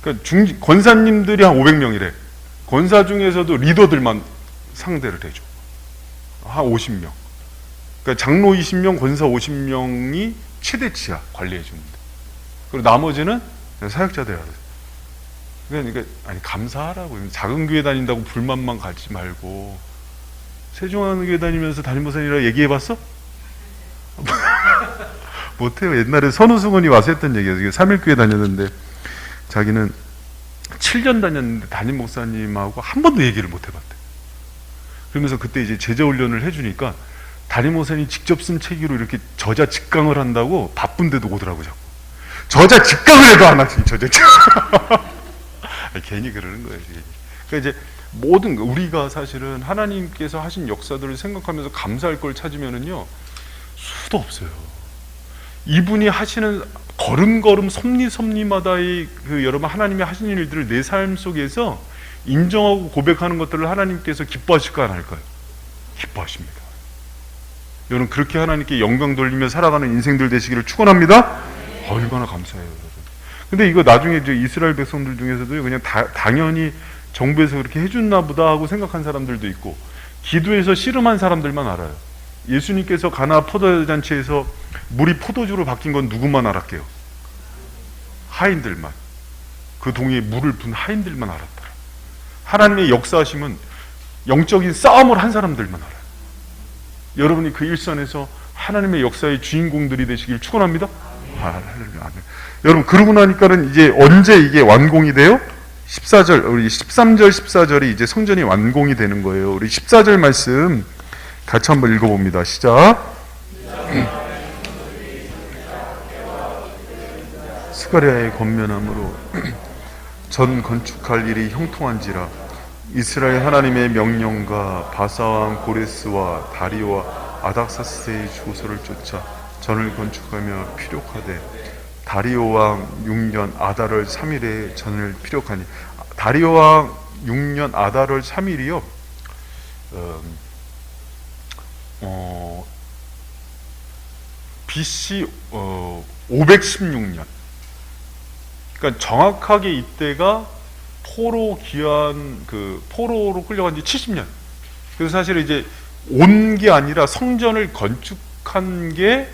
그러니까 권사님들이 한 500명이래. 권사 중에서도 리더들만 상대를 해줘. 한 50명. 그러니까 장로 20명, 권사 50명이 최대치야. 관리해 주는데. 그리고 나머지는 사역자들 알아서. 그러니까 아니 감사하라고. 작은 교회 다닌다고 불만만 가지 말고. 세종한 교회 다니면서 담임목사님이랑 얘기해봤어? 못해요. 옛날에 선우승원이 와서 했던 얘기예요. 3일교회 다녔는데 자기는 7년 다녔는데 담임 목사님하고 한 번도 얘기를 못 해봤대. 그러면서 그때 이제 제자훈련을 해주니까 담임 목사님 직접 쓴 책으로 이렇게 저자 직강을 한다고 바쁜데도 오더라고. 자꾸 저자 직강을 해도 안 하지. 저자 직강. 괜히 그러는 거예요. 그러니까 이제 모든 우리가 사실은 하나님께서 하신 역사들을 생각하면서 감사할 걸 찾으면은요 수도 없어요. 이분이 하시는 걸음걸음 섭리섭리마다의 여러분 하나님이 하신 일들을 내 삶 속에서 인정하고 고백하는 것들을 하나님께서 기뻐하실까 안 할까요? 기뻐하십니다. 여러분 그렇게 하나님께 영광 돌리며 살아가는 인생들 되시기를 축원합니다. 얼마나 감사해요, 여러분. 근데 이거 나중에 이제 이스라엘 백성들 중에서도 그냥 당연히 정부에서 그렇게 해줬나 보다 하고 생각한 사람들도 있고, 기도해서 씨름한 사람들만 알아요. 예수님께서 가나 포도잔치에서 물이 포도주로 바뀐 건 누구만 알았게요? 하인들만. 그 동에 물을 분 하인들만 알았더라. 하나님의 역사하심은 영적인 싸움을 한 사람들만 알아요. 여러분이 그 일선에서 하나님의 역사의 주인공들이 되시길 축원합니다. 할렐루야. 여러분 그러고 나니까는 이제 언제 이게 완공이 돼요? 14절, 우리 13절 14절이 이제 성전이 완공이 되는 거예요. 우리 14절 말씀 같이 한번 읽어봅니다. 시작. 스가랴의 권면함으로 전 건축할 일이 형통한지라. 이스라엘 하나님의 명령과 바사왕 고레스와 다리오와 아닥사스의 주소를 쫓아 전을 건축하며 피력하되 다리오 왕 6년 아달월 3일에 전을 피력하니. 다리오 왕 6년 아달월 3일이요 BC 516년. 그러니까 정확하게 이때가 포로 기한 포로로 끌려간 지 70년. 그래서 사실 이제 온 게 아니라 성전을 건축한 게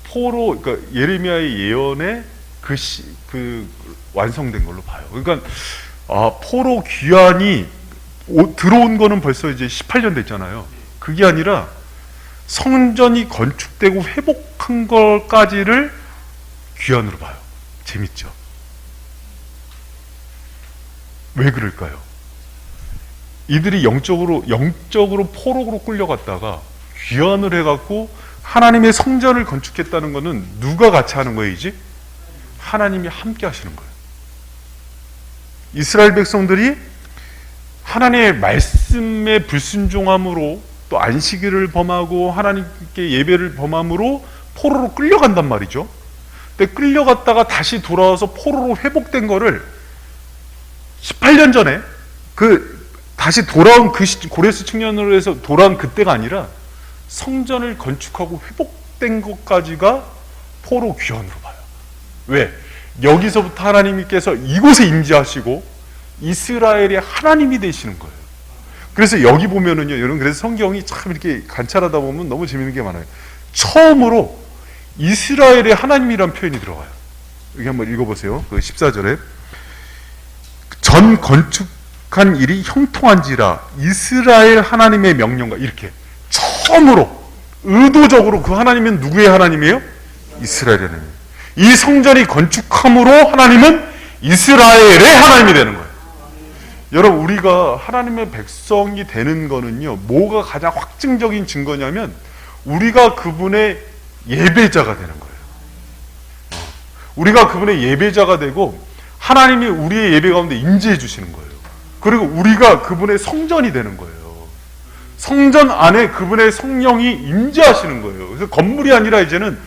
포로, 그러니까 예레미야의 예언에 완성된 걸로 봐요. 그러니까 포로 귀환이 들어온 거는 벌써 이제 18년 됐잖아요. 그게 아니라 성전이 건축되고 회복한 것까지를 귀환으로 봐요. 재밌죠? 왜 그럴까요? 이들이 영적으로 포로로 끌려갔다가 귀환을 해갖고 하나님의 성전을 건축했다는 것은 누가 같이 하는 거예요, 이제? 하나님이 함께 하시는 거예요. 이스라엘 백성들이 하나님의 말씀에 불순종함으로 또 안식일을 범하고 하나님께 예배를 범함으로 포로로 끌려간단 말이죠. 근데 끌려갔다가 다시 돌아와서 포로로 회복된 거를 18년 전에 다시 돌아온 고레스 청년으로 해서 돌아온 그때가 아니라 성전을 건축하고 회복된 것까지가 포로 귀환으로 봐요. 왜? 여기서부터 하나님께서 이곳에 임재하시고 이스라엘의 하나님이 되시는 거예요. 그래서 여기 보면은요, 여러분, 그래서 성경이 참 이렇게 관찰하다 보면 너무 재밌는 게 많아요. 처음으로 이스라엘의 하나님이란 표현이 들어가요. 여기 한번 읽어보세요. 그 14절에 전 건축한 일이 형통한지라 이스라엘 하나님의 명령과, 이렇게 처음으로 의도적으로 그 하나님은 누구의 하나님이에요? 이스라엘의 하나님. 이 성전이 건축함으로 하나님은 이스라엘의 하나님이 되는 거예요. 여러분, 우리가 하나님의 백성이 되는 거는요, 뭐가 가장 확증적인 증거냐면 우리가 그분의 예배자가 되는 거예요. 우리가 그분의 예배자가 되고 하나님이 우리의 예배 가운데 임재해 주시는 거예요. 그리고 우리가 그분의 성전이 되는 거예요. 성전 안에 그분의 성령이 임재하시는 거예요. 그래서 건물이 아니라 이제는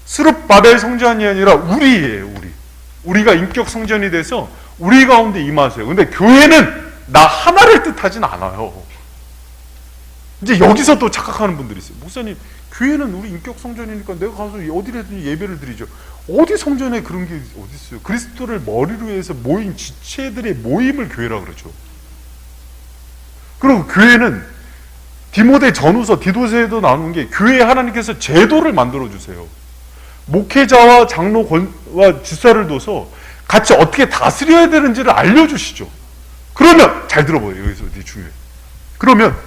스룹바벨 성전이 아니라 우리예요. 우리가 인격 성전이 돼서 우리 가운데 임하세요. 근데 교회는 나 하나를 뜻하진 않아요. 이제 여기서 또 착각하는 분들이 있어요. 목사님, 교회는 우리 인격 성전이니까 내가 가서 어디라든지 예배를 드리죠. 어디 성전에 그런 게 어디 있어요? 그리스도를 머리로 해서 모인 지체들의 모임을 교회라고 그러죠. 그리고 교회는 디모데 전후서 디도서에도 나오는 게, 교회에 하나님께서 제도를 만들어 주세요. 목회자와 장로와 집사를 둬서 같이 어떻게 다스려야 되는지를 알려주시죠. 그러면, 잘 들어봐요. 여기서 되게 중요해요. 그러면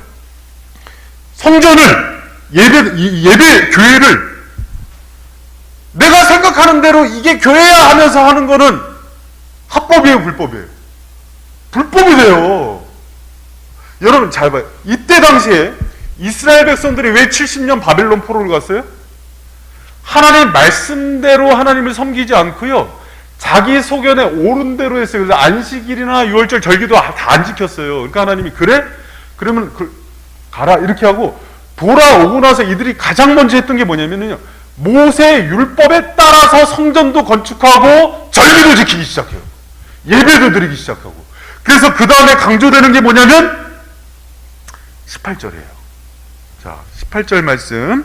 성전을, 예배 교회를 내가 생각하는 대로 이게 교회야 하면서 하는 거는 합법이에요, 불법이에요? 불법이 돼요. 여러분 잘 봐요. 이때 당시에 이스라엘 백성들이 왜 70년 바벨론 포로를 갔어요? 하나님 말씀대로 하나님을 섬기지 않고요, 자기 소견에 옳은 대로 했어요. 그래서 안식일이나 유월절 절기도 다 안 지켰어요. 그러니까 하나님이, 그래? 그러면 가라, 이렇게 하고 돌아오고 나서 이들이 가장 먼저 했던 게 뭐냐면요, 모세 율법에 따라서 성전도 건축하고 절기도 지키기 시작해요. 예배도 드리기 시작하고. 그래서 그 다음에 강조되는 게 뭐냐면 18절이에요. 자, 18절 말씀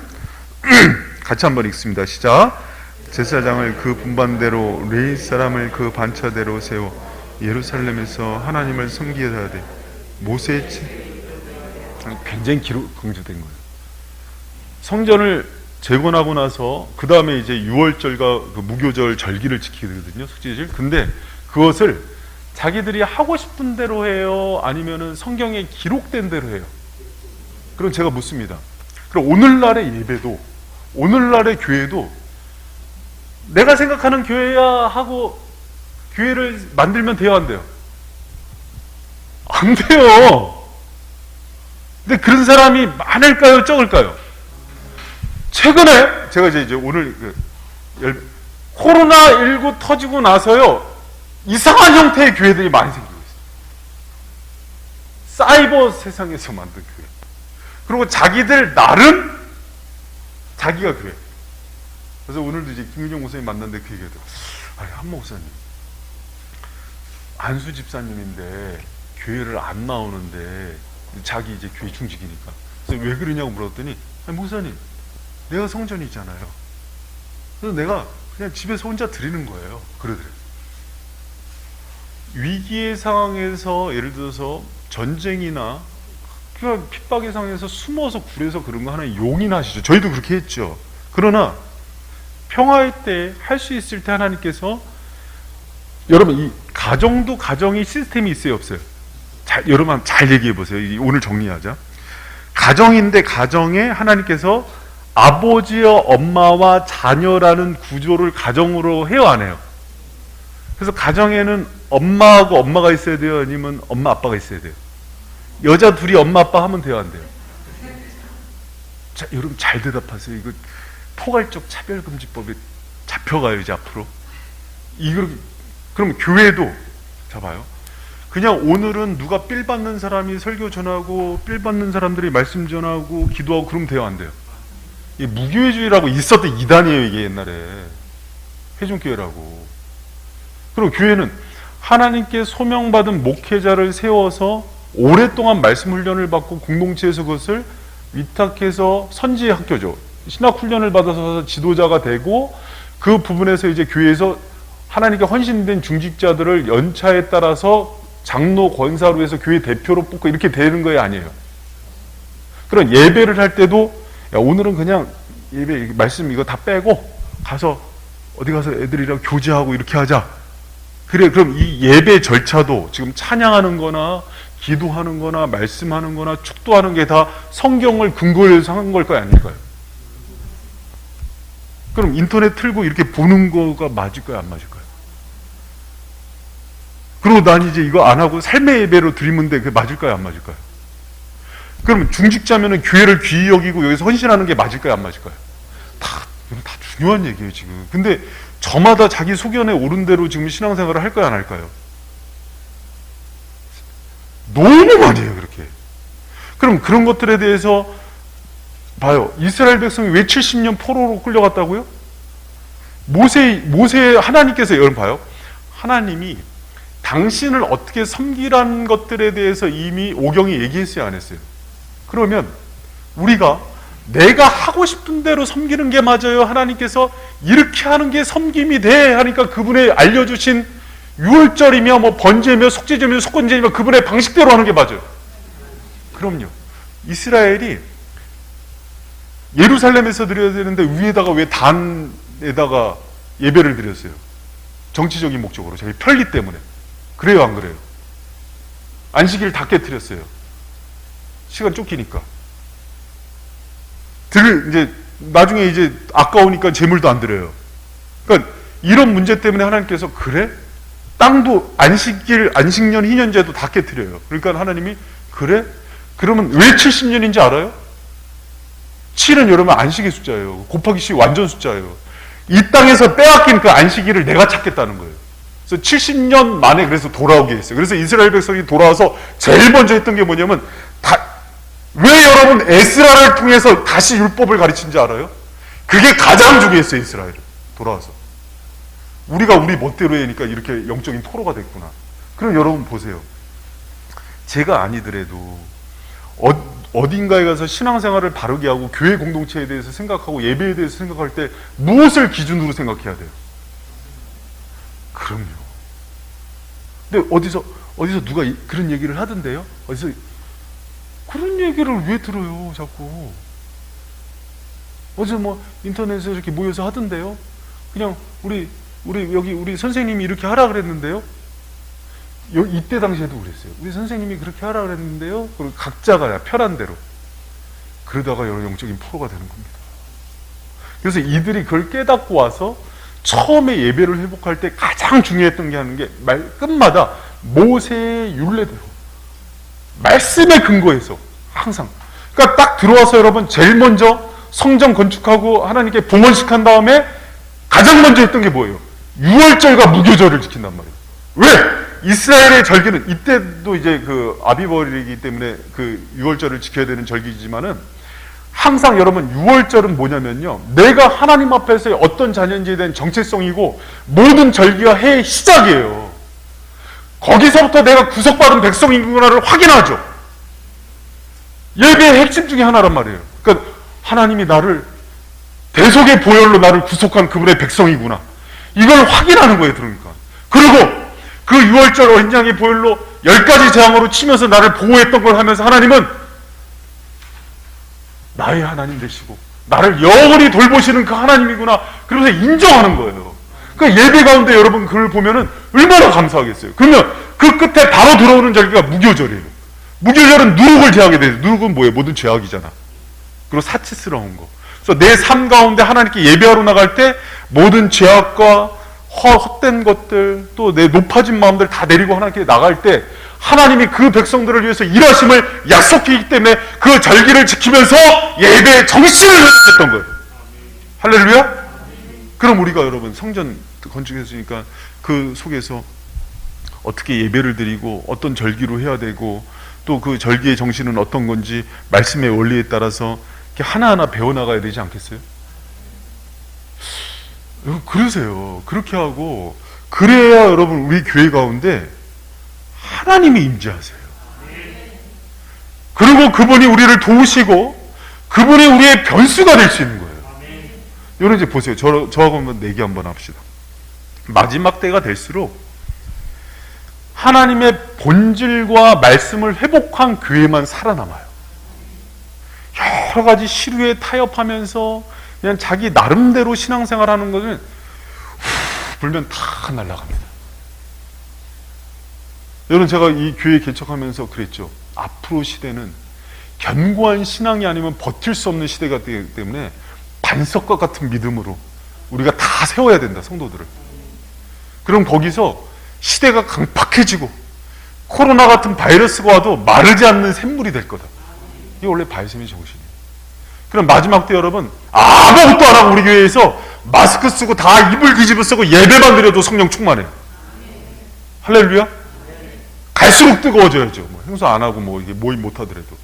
같이 한번 읽습니다. 시작. 제사장을 그 분반대로, 레위 사람을 그 반차대로 세워 예루살렘에서 하나님을 섬기게 해야 돼. 모세의 굉장히 강조된 거예요. 성전을 재건하고 나서 그 다음에 이제 유월절과 그 무교절 절기를 지키거든요, 속죄절. 근데 그것을 자기들이 하고 싶은 대로 해요, 아니면은 성경에 기록된 대로 해요? 그럼 제가 묻습니다. 그럼 오늘날의 예배도, 오늘날의 교회도 내가 생각하는 교회야 하고 교회를 만들면 돼요, 안 돼요? 안 돼요. 근데 그런 사람이 많을까요, 적을까요? 최근에 제가 이제 오늘 코로나19 터지고 나서요, 이상한 형태의 교회들이 많이 생기고 있어요. 사이버 세상에서 만든 교회. 그리고 자기들 나름 자기가 교회. 그래서 오늘도 이제 김윤정 목사님 만났는데 그 얘기하더라고요. 아니, 한 목사님, 안수 집사님인데 교회를 안 나오는데, 자기 이제 교회 중직이니까. 그래서 왜 그러냐고 물었더니, 아니, 목사님, 내가 성전이잖아요. 그래서 내가 그냥 집에서 혼자 드리는 거예요. 그러더래요. 위기의 상황에서, 예를 들어서 전쟁이나 그냥 핍박의 상황에서 숨어서 굴에서 그런 거 하나님 용인하시죠. 저희도 그렇게 했죠. 그러나 평화의 때, 할 수 있을 때 하나님께서, 여러분, 이 가정도 가정이 시스템이 있어요, 없어요? 여러분 잘 얘기해 보세요. 오늘 정리하자. 가정인데 가정에 하나님께서 아버지와 엄마와 자녀라는 구조를 가정으로 해요, 안 해요? 그래서 가정에는 엄마하고 엄마가 있어야 돼요, 아니면 엄마 아빠가 있어야 돼요? 여자 둘이 엄마 아빠 하면 돼요, 안 돼요? 자, 여러분 잘 대답하세요. 이거 포괄적 차별금지법에 잡혀가요, 이제 앞으로. 그럼 교회도 잡아요. 그냥 오늘은 누가 삘 받는 사람이 설교 전하고 삘 받는 사람들이 말씀 전하고 기도하고 그러면 돼요, 안 돼요? 이 무교회주의라고 있었던 이단이에요, 이게 옛날에. 회중교회라고. 그리고 교회는 하나님께 소명받은 목회자를 세워서 오랫동안 말씀 훈련을 받고 공동체에서 그것을 위탁해서 선지 학교죠. 신학 훈련을 받아서 지도자가 되고 그 부분에서 이제 교회에서 하나님께 헌신된 중직자들을 연차에 따라서 장로 권사로 해서 교회 대표로 뽑고 이렇게 되는 거예요, 아니에요? 그런 예배를 할 때도 야, 오늘은 그냥 예배 말씀 이거 다 빼고 가서 어디 가서 애들이랑 교제하고 이렇게 하자. 그래, 그럼 이 예배 절차도 지금 찬양하는 거나 기도하는 거나 말씀하는 거나 축도하는 게 다 성경을 근거로 해서 한 걸까요, 아닐까요? 그럼 인터넷 틀고 이렇게 보는 거가 맞을까요, 안 맞을까요? 그리고 난 이제 이거 안 하고 삶의 예배로 드리면 돼. 그게 맞을까요, 안 맞을까요? 그러면 중직자면은 교회를 귀히 여기고 여기서 헌신하는 게 맞을까요, 안 맞을까요? 다 중요한 얘기예요, 지금. 근데 저마다 자기 소견에 오른 대로 지금 신앙생활을 할까요, 안 할까요? 너무 많이 해요, 그렇게. 그럼 그런 것들에 대해서 봐요. 이스라엘 백성이 왜 70년 포로로 끌려갔다고요? 모세 하나님께서 여러분 봐요. 하나님이 당신을 어떻게 섬기라는 것들에 대해서 이미 오경이 얘기했어요, 안 했어요? 그러면 우리가 내가 하고 싶은 대로 섬기는 게 맞아요? 하나님께서 이렇게 하는 게 섬김이 돼 하니까 그분의 알려주신 유월절이며 뭐 번제며 속죄제며 속건제며 그분의 방식대로 하는 게 맞아요. 그럼요. 이스라엘이 예루살렘에서 드려야 되는데 위에다가 왜 단에다가 예배를 드렸어요? 정치적인 목적으로, 자기 편리 때문에. 그래요, 안 그래요? 안식일 다 깨트렸어요. 시간 쫓기니까. 이제 나중에 이제 아까우니까 재물도 안 드려요. 그러니까 이런 문제 때문에 하나님께서 그래? 땅도 안식년 희년제도 다 깨트려요. 그러니까 하나님이 그래? 그러면 왜 70년인지 알아요? 7은 여러분 안식의 숫자예요. 곱하기 10 완전 숫자예요. 이 땅에서 빼앗긴 그 안식일을 내가 찾겠다는 거예요. 그래서 70년 만에 그래서 돌아오게 했어요. 그래서 이스라엘 백성이 돌아와서 제일 먼저 했던 게 뭐냐면 왜 여러분 에스라를 통해서 다시 율법을 가르친지 알아요? 그게 가장 중요했어요, 이스라엘은. 돌아와서. 우리가 우리 멋대로 하니까 이렇게 영적인 포로가 됐구나. 그럼 여러분 보세요. 제가 아니더라도 어딘가에 가서 신앙생활을 바르게 하고 교회 공동체에 대해서 생각하고 예배에 대해서 생각할 때 무엇을 기준으로 생각해야 돼요? 그럼요. 근데 어디서 누가 그런 얘기를 하던데요? 어디서 그런 얘기를 왜 들어요, 자꾸? 어디서 뭐 인터넷에서 이렇게 모여서 하던데요? 그냥 우리 선생님이 이렇게 하라 그랬는데요? 이때 당시에도 그랬어요. 우리 선생님이 그렇게 하라 그랬는데요? 그리고 각자가 편한 대로. 그러다가 여러 영적인 포로가 되는 겁니다. 그래서 이들이 그걸 깨닫고 와서 처음에 예배를 회복할 때 가장 중요했던 게 하는 게 끝마다 모세의 율례대로 말씀에 근거해서 항상. 그러니까 딱 들어와서 여러분 제일 먼저 성전 건축하고 하나님께 봉헌식 한 다음에 가장 먼저 했던 게 뭐예요? 유월절과 무교절을 지킨단 말이에요. 왜? 이스라엘의 절기는 이때도 이제 그 아비벌이기 때문에 그 유월절을 지켜야 되는 절기지만은 항상 여러분 유월절은 뭐냐면요, 내가 하나님 앞에서의 어떤 자녀인지에 대한 정체성이고 모든 절기와 해의 시작이에요. 거기서부터 내가 구속받은 백성이구나를 확인하죠. 예배의 핵심 중에 하나란 말이에요. 그러니까 하나님이 나를 대속의 보혈로 나를 구속한 그분의 백성이구나, 이걸 확인하는 거예요. 그러니까 그리고 그 유월절 언양의 보혈로 10가지 재앙으로 치면서 나를 보호했던 걸 하면서 하나님은 나의 하나님 되시고 나를 영원히 돌보시는 그 하나님이구나, 그러면서 인정하는 거예요. 그 예배 가운데 여러분 그걸 보면은 얼마나 감사하겠어요. 그러면 그 끝에 바로 들어오는 절기가 무교절이에요. 무교절은 누룩을 제하게 돼요. 누룩은 뭐예요? 모든 죄악이잖아. 그리고 사치스러운 거. 그래서 내 삶 가운데 하나님께 예배하러 나갈 때 모든 죄악과 헛된 것들, 또 내 높아진 마음들 다 내리고 하나님께 나갈 때 하나님이 그 백성들을 위해서 일하심을 약속했기 때문에 그 절기를 지키면서 예배의 정신을 회복했던 거예요. 할렐루야? 그럼 우리가 여러분 성전 건축했으니까 그 속에서 어떻게 예배를 드리고 어떤 절기로 해야 되고 또 그 절기의 정신은 어떤 건지 말씀의 원리에 따라서 이렇게 하나하나 배워나가야 되지 않겠어요? 그러세요. 그렇게 하고 그래야 여러분 우리 교회 가운데 하나님이 임재하세요. 그리고 그분이 우리를 도우시고 그분이 우리의 변수가 될 수 있는 거예요. 여러분 이제 보세요. 저하고 한번 내기 한번 합시다. 마지막 때가 될수록 하나님의 본질과 말씀을 회복한 교회만 살아남아요. 여러 가지 시류에 타협하면서 그냥 자기 나름대로 신앙생활하는 것은 후 불면 다 날아갑니다. 여러분 제가 이 교회 개척하면서 그랬죠. 앞으로 시대는 견고한 신앙이 아니면 버틸 수 없는 시대가 되기 때문에 반석과 같은 믿음으로 우리가 다 세워야 된다, 성도들을. 그럼 거기서 시대가 강팍해지고 코로나 같은 바이러스가 와도 마르지 않는 샘물이 될 거다. 이게 원래 바이섬의 정신이에요. 그럼 마지막 때 여러분 아무것도 안 하고 우리 교회에서 마스크 쓰고 다 입을 뒤집어 쓰고 예배만 드려도 성령 충만해요. 할렐루야. 갈수록 뜨거워져야죠. 뭐 행사 안 하고 뭐 이게 모임 못 하더라도.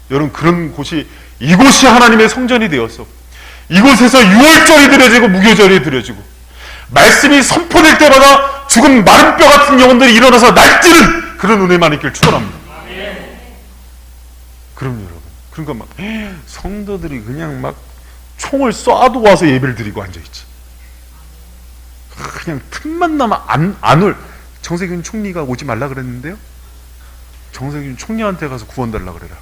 여러분 그런 곳이 이곳이 하나님의 성전이 되어서 이곳에서 유월절이 드려지고 무교절이 드려지고 말씀이 선포될 때마다 죽은 마른 뼈 같은 영혼들이 일어나서 날뛰는 그런 은혜만 있길 축원합니다. 그럼요 여러분. 그러니까 막 성도들이 그냥 막 총을 쏴도 와서 예배를 드리고 앉아있지. 그냥 틈만 나면 안 올. 정세균 총리가 오지 말라 그랬는데요. 정세균 총리한테 가서 구원 달라 그래라.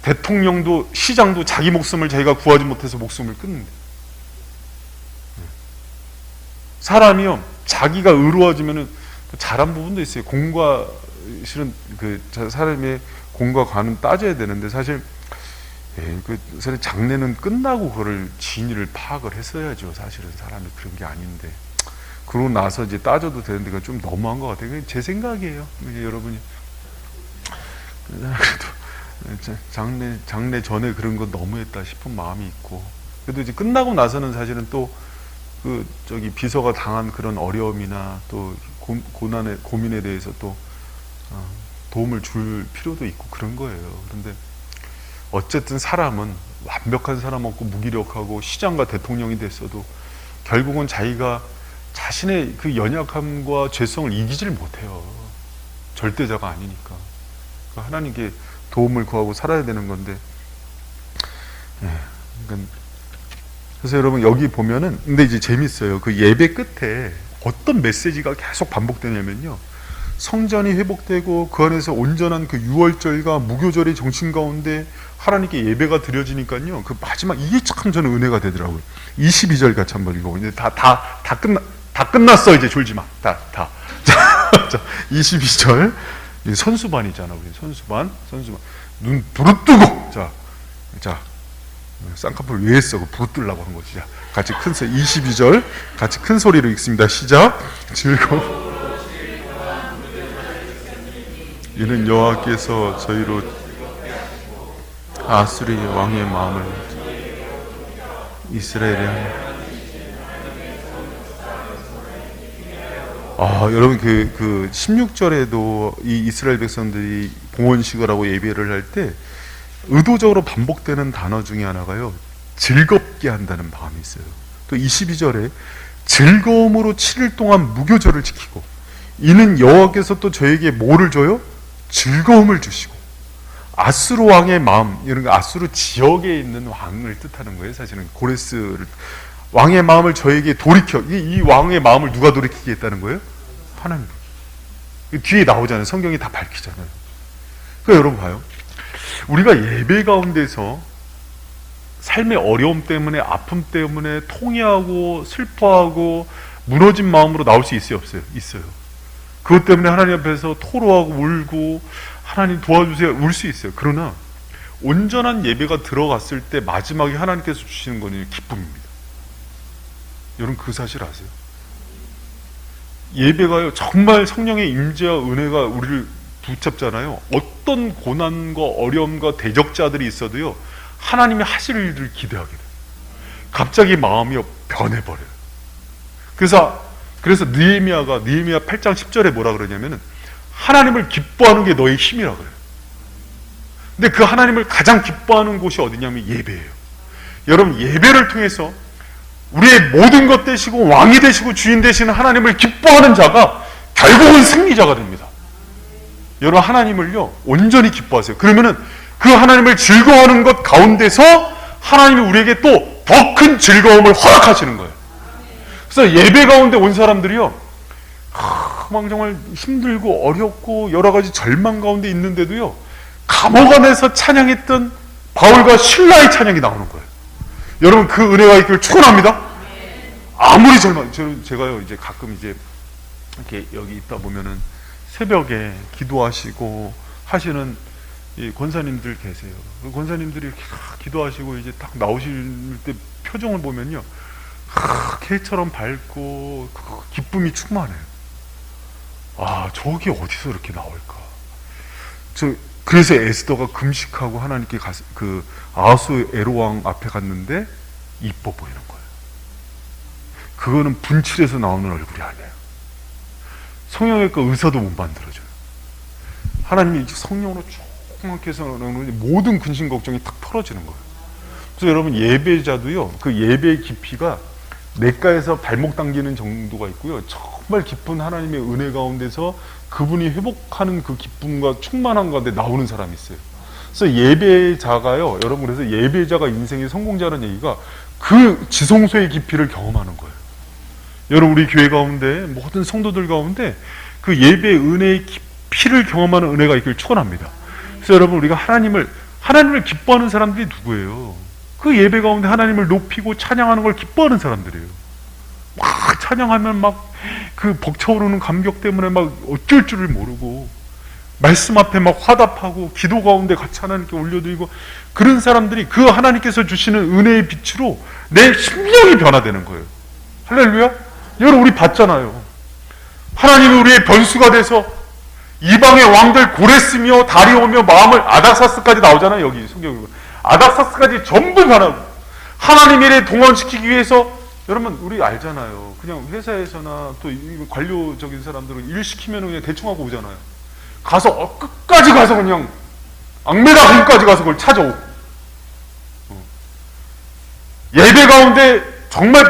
대통령도 시장도 자기 목숨을 자기가 구하지 못해서 목숨을 끊는데. 사람이요 자기가 의로워지면은 잘한 부분도 있어요. 공과 실은 그 사람의 공과 관은 따져야 되는데 사실 사실 장례는 끝나고 그거를 진위를 파악을 했어야죠. 사실은 사람이 그런 게 아닌데 그러고 나서 이제 따져도 되는데 그건 좀 너무한 것 같아요. 제 생각이에요. 여러분이 그래도 장례 전에 그런 거 너무했다 싶은 마음이 있고 그래도 이제 끝나고 나서는 사실은 또 그 저기 비서가 당한 그런 어려움이나 또 고민에 대해서 또 도움을 줄 필요도 있고 그런 거예요. 그런데 어쨌든 사람은 완벽한 사람 없고 무기력하고 시장과 대통령이 됐어도 결국은 자기가 자신의 그 연약함과 죄성을 이기질 못해요. 절대자가 아니니까. 하나님께 도움을 구하고 살아야 되는 건데. 그러니까 그래서 여러분 여기 보면은 근데 이제 재밌어요. 그 예배 끝에 어떤 메시지가 계속 반복되냐면요. 성전이 회복되고 그 안에서 온전한 그 유월절과 무교절의 정신 가운데 하나님께 예배가 드려지니까요. 그 마지막 이게 참 저는 은혜가 되더라고요. 22절 같이 한번 읽어보세요. 이제 다 끝났어. 이제 졸지 마. 자, 22절. 선수반이잖아. 우리 선수반. 눈 부릅뜨고. 자. 쌍꺼풀 왜 했어? 부릅뜨려고 하는 거지. 자, 같이 큰 소리. 22절. 같이 큰 소리로 읽습니다. 시작. 이는 여호와께서 저희로 아수리 왕의 마음을 이스라엘에 여러분 그 16절에도 이 이스라엘 백성들이 봉헌식을 하고 예배를 할 때 의도적으로 반복되는 단어 중에 하나가요. 즐겁게 한다는 마음이 있어요. 또 22절에 즐거움으로 7일 동안 무교절을 지키고 이는 여호와께서 또 저에게 뭐를 줘요? 즐거움을 주시고 아수르 왕의 마음 이런 거 아수르 지역에 있는 왕을 뜻하는 거예요. 사실은 고레스를 왕의 마음을 저에게 돌이켜 이 왕의 마음을 누가 돌이키게 했다는 거예요? 하나님. 뒤에 나오잖아요. 성경이 다 밝히잖아요. 그러니까 여러분 봐요. 우리가 예배 가운데서 삶의 어려움 때문에 아픔 때문에 통회하고 슬퍼하고 무너진 마음으로 나올 수 있어요? 없어요? 있어요. 그것 때문에 하나님 앞에서 토로하고 울고 하나님 도와주세요 울 수 있어요. 그러나 온전한 예배가 들어갔을 때 마지막에 하나님께서 주시는 것은 기쁨입니다. 여러분 그 사실 아세요? 예배가요 정말 성령의 임재와 은혜가 우리를 붙잡잖아요. 어떤 고난과 어려움과 대적자들이 있어도요 하나님이 하실 일을 기대하게 돼요. 갑자기 마음이 변해버려요. 그래서 느헤미야 8장 10절에 뭐라 그러냐면은 하나님을 기뻐하는 게 너의 힘이라 그래요. 근데 그 하나님을 가장 기뻐하는 곳이 어디냐면 예배예요. 여러분, 예배를 통해서 우리의 모든 것 되시고 왕이 되시고 주인 되시는 하나님을 기뻐하는 자가 결국은 승리자가 됩니다. 여러분, 하나님을요 온전히 기뻐하세요. 그러면은 그 하나님을 즐거워하는 것 가운데서 하나님이 우리에게 또 더 큰 즐거움을 허락하시는 거예요. 그래서 예배 가운데 온 사람들이요, 막 정말 힘들고 어렵고 여러 가지 절망 가운데 있는데도요, 감옥 안에서 찬양했던 바울과 실라의 찬양이 나오는 거예요. 여러분, 그 은혜가 있기를 축원합니다. 아무리 제가요 이제 가끔 이제 이렇게 여기 있다 보면은 새벽에 기도하시고 하시는 이 권사님들 계세요. 그 권사님들이 이렇게 기도하시고 이제 딱 나오실 때 표정을 보면요, 개처럼 밝고 기쁨이 충만해요. 아, 저게 어디서 이렇게 나올까? 그래서 에스더가 금식하고 하나님께 그 아하스 에로왕 앞에 갔는데 이뻐 보이는 거예요. 그거는 분칠해서 나오는 얼굴이 아니에요. 성형외과 의사도 못 만들어줘요. 하나님이 성령으로 조그맣게 해서 모든 근심 걱정이 탁 털어지는 거예요. 그래서 여러분, 예배자도요, 그 예배의 깊이가 냇가에서 발목 당기는 정도가 있고요, 정말 깊은 하나님의 은혜 가운데서 그분이 회복하는 그 기쁨과 충만한 가운데 나오는 사람이 있어요. 그래서 예배자가요, 여러분, 그래서 예배자가 인생의 성공자라는 얘기가 그 지성소의 깊이를 경험하는 거예요. 여러분, 우리 교회 가운데 모든 성도들 가운데 그 예배의 은혜의 깊이를 경험하는 은혜가 있길 축원합니다. 그래서 여러분, 우리가 하나님을 기뻐하는 사람들이 누구예요? 그 예배 가운데 하나님을 높이고 찬양하는 걸 기뻐하는 사람들이에요. 막 찬양하면 막 그 벅차오르는 감격 때문에 막 어쩔 줄을 모르고 말씀 앞에 막 화답하고 기도 가운데 같이 하나님께 올려드리고, 그런 사람들이 그 하나님께서 주시는 은혜의 빛으로 내 심령이 변화되는 거예요. 할렐루야. 여러분, 우리 봤잖아요. 하나님이 우리의 변수가 돼서 이방의 왕들 고레스며 다리오며 마음을 아닥사스까지 나오잖아요. 여기 성경에 아닥사스까지 전부 변하고 하나님 일에 동원시키기 위해서, 여러분, 우리 알잖아요. 그냥 회사에서나 또 관료적인 사람들은 일 시키면 그냥 대충 하고 오잖아요. 가서 끝까지 가서 그냥 악메다 군까지 가서 그걸 찾아오고, 예배 가운데 정말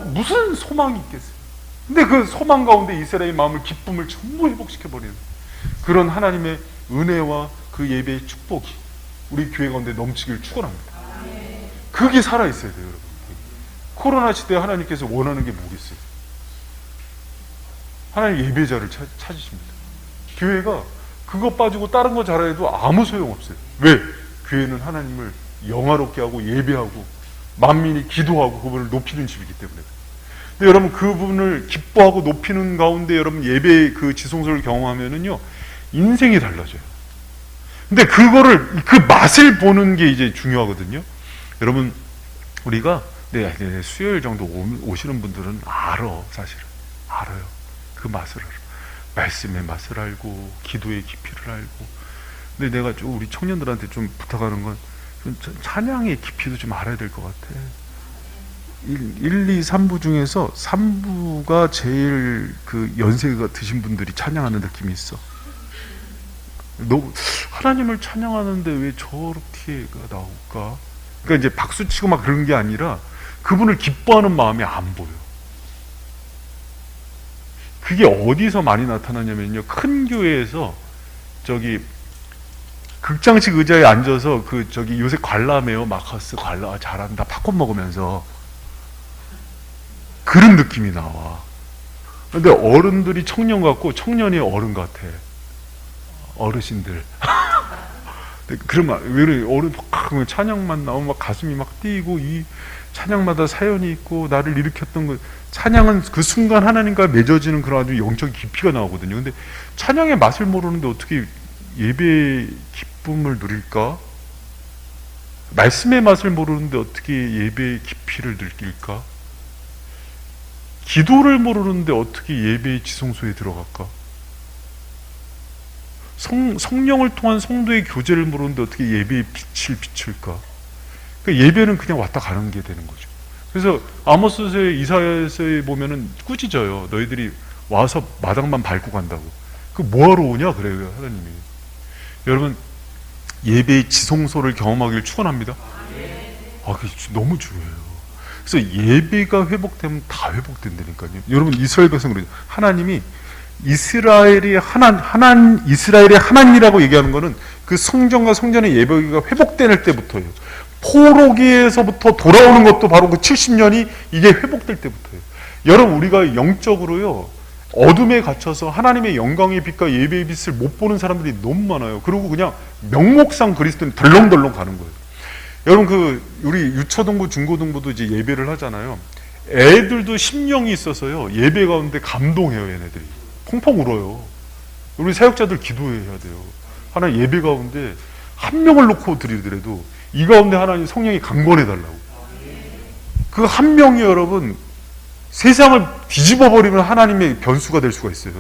무슨 소망이 있겠어요. 근데 그 소망 가운데 이스라엘의 마음을, 기쁨을 전부 회복시켜버리는 그런 하나님의 은혜와 그 예배의 축복이 우리 교회 가운데 넘치길 축원합니다. 그게 살아있어야 돼요, 여러분. 코로나 시대에 하나님께서 원하는 게 뭐겠어요? 하나님 예배자를 찾으십니다. 교회가 그거 빠지고 다른 거 잘해도 아무 소용없어요. 왜? 교회는 하나님을 영화롭게 하고 예배하고 만민이 기도하고 그분을 높이는 집이기 때문에. 근데 여러분, 그 부분을 기뻐하고 높이는 가운데 여러분 예배의 그 지성소를 경험하면은요, 인생이 달라져요. 근데 그 맛을 보는 게 이제 중요하거든요. 여러분, 우리가 수요일 정도 오시는 분들은 사실은 알아요. 그 맛을 알아. 말씀의 맛을 알고 기도의 깊이를 알고. 근데 내가 좀 우리 청년들한테 좀 부탁하는 건 찬양의 깊이도 좀 알아야 될 것 같아. 1, 2, 3부 중에서 3부가 제일 그 연세가 드신 분들이 찬양하는 느낌이 있어. 하나님을 찬양하는데 왜 저렇게가 나올까? 그러니까 이제 박수 치고 막 그런 게 아니라 그분을 기뻐하는 마음이 안 보여. 그게 어디서 많이 나타나냐면요, 큰 교회에서 극장식 의자에 앉아서 요새 관람해요. 마커스 관람 잘한다 팝콘 먹으면서 그런 느낌이 나와. 근데 어른들이 청년 같고 청년이 어른 같아. 어르신들. 그러면 왜 어른 찬양만 나오면 막 가슴이 막 뛰고, 이 찬양마다 사연이 있고 나를 일으켰던 거. 찬양은 그 순간 하나님과 맺어지는 그런 아주 영적 깊이가 나오거든요. 근데 찬양의 맛을 모르는데 어떻게 예배의 기쁨을 누릴까? 말씀의 맛을 모르는데 어떻게 예배의 깊이를 느낄까? 기도를 모르는데 어떻게 예배의 지성소에 들어갈까? 성령을 통한 성도의 교제를 모르는데 어떻게 예배의 빛을 비출까? 그러니까 예배는 그냥 왔다 가는 게 되는 거죠. 그래서 아모스서의 이사야서에 보면은 꾸짖어요. 너희들이 와서 마당만 밟고 간다고. 그 뭐하러 오냐 그래요 하나님이. 여러분 예배의 지성소를 경험하기를 축원합니다. 그게 너무 중요해요. 그래서 예배가 회복되면 다 회복된다니까요. 여러분 이스라엘 백성 그러죠. 하나님이 이스라엘의 하나님이라고 얘기하는 거는 그 성전과 성전의 예배가 회복될 때부터예요. 포로기에서부터 돌아오는 것도 바로 그 70년이 이게 회복될 때부터예요. 여러분 우리가 영적으로요 어둠에 갇혀서 하나님의 영광의 빛과 예배의 빛을 못 보는 사람들이 너무 많아요. 그리고 그냥 명목상 그리스도는 덜렁덜렁 가는 거예요. 여러분 우리 유초등부 중고등부도 이제 예배를 하잖아요. 애들도 심령이 있어서요 예배 가운데 감동해요. 얘네들이 펑펑 울어요. 우리 사역자들 기도해야 돼요. 하나님 예배 가운데 한 명을 놓고 드리더라도 이 가운데 하나님 성령이 강권해 달라고. 그 한 명이 여러분 세상을 뒤집어 버리면 하나님의 변수가 될 수가 있어요.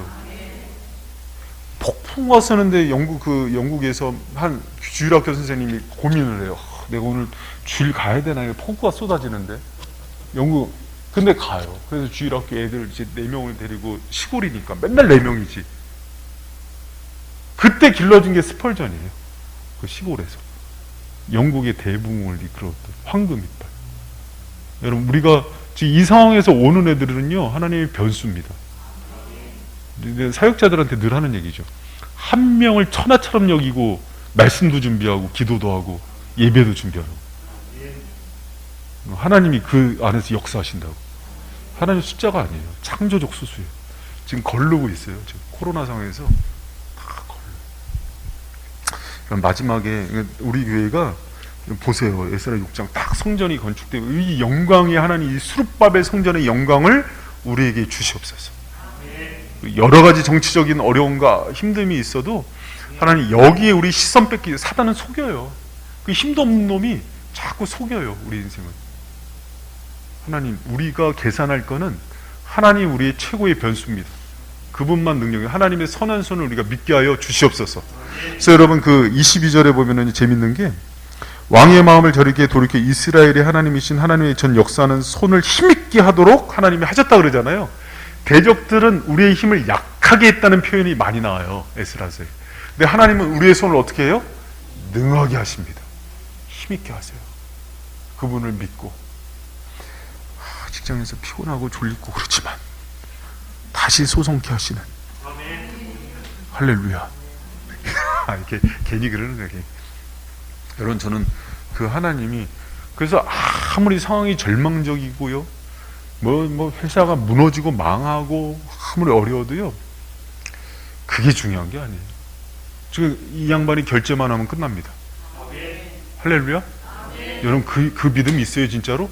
폭풍과 쓰는데 영국에서 한 주일학교 선생님이 고민을 해요. 내가 오늘 주일 가야 되나? 폭우가 쏟아지는데 근데 가요. 그래서 주일학교 애들 이제 4명을 데리고 시골이니까 맨날 4명이지. 그때 길러준 게 스펄전이에요. 그 시골에서 영국의 대붕을 이끌었던 황금 이빨. 여러분 우리가 지금 이 상황에서 오는 애들은요 하나님의 변수입니다. 사역자들한테 늘 하는 얘기죠. 한 명을 천하처럼 여기고 말씀도 준비하고 기도도 하고 예배도 준비하라고. 하나님이 그 안에서 역사하신다고. 하나님 숫자가 아니에요. 창조적 수수예요. 지금 거르고 있어요. 지금 코로나 상황에서 다 걸려. 그럼 마지막에 우리 교회가 보세요. 에스라 6장 딱 성전이 건축되고 이 영광의 하나님 이 수룹바벨 성전의 영광을 우리에게 주시옵소서. 여러 가지 정치적인 어려움과 힘듦이 있어도 하나님 여기에 우리 시선 뺏기. 사단은 속여요. 그 힘도 없는 놈이 자꾸 속여요. 우리 인생을. 하나님 우리가 계산할 거는 하나님 우리의 최고의 변수입니다. 그분만 능력이. 하나님의 선한 손을 우리가 믿게 하여 주시옵소서. 그래서 여러분 22절에 보면은 재밌는 게 왕의 마음을 저리게 돌이켜 이스라엘의 하나님이신 하나님의 전 역사하는 손을 힘있게 하도록 하나님이 하셨다 그러잖아요. 대적들은 우리의 힘을 약하게 했다는 표현이 많이 나와요. 에스라서에. 근데 하나님은 우리의 손을 어떻게 해요? 능하게 하십니다. 힘있게 하세요. 그분을 믿고. 직장에서 피곤하고 졸리고 그렇지만 다시 소성케 하시는. 할렐루야. 이렇게 괜히 그러는 거예요. 여러분 저는 그 하나님이 그래서 아무리 상황이 절망적이고요 뭐 회사가 무너지고 망하고 아무리 어려워도요 그게 중요한 게 아니에요. 지금 이 양반이 결제만 하면 끝납니다. 할렐루야. 여러분 그 믿음이 있어요 진짜로?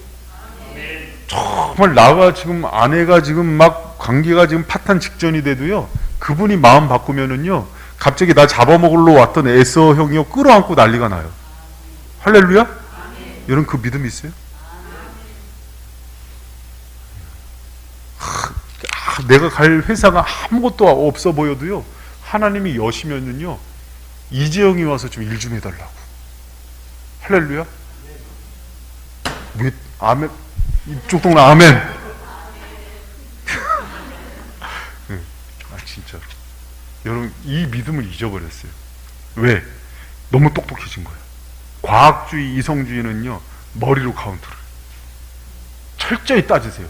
정말 나가 지금 아내가 지금 막 관계가 지금 파탄 직전이 돼도요 그분이 마음 바꾸면은요 갑자기 나 잡아먹으러 왔던 에서 형이요 끌어안고 난리가 나요. 할렐루야? 여러분 그 믿음이 있어요? 내가 갈 회사가 아무것도 없어 보여도요 하나님이 여시면은요 이재영이 와서 좀 일 좀 해달라고. 할렐루야? 왜 아멘? 이쪽 동네 아멘. 네, 진짜로 여러분 이 믿음을 잊어버렸어요. 왜? 너무 똑똑해진 거예요. 과학주의, 이성주의는요 머리로 카운트를 철저히 따지세요.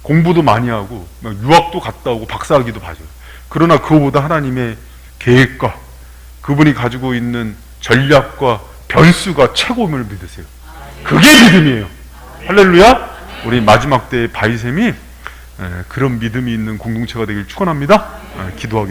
공부도 많이 하고 유학도 갔다 오고 박사학위도 봐줘요. 그러나 그거보다 하나님의 계획과 그분이 가지고 있는 전략과 변수가 최고임을 믿으세요. 그게 믿음이에요. 할렐루야. 우리 마지막 때의 바이셈이 그런 믿음이 있는 공동체가 되길 축원합니다. 기도하겠습니다.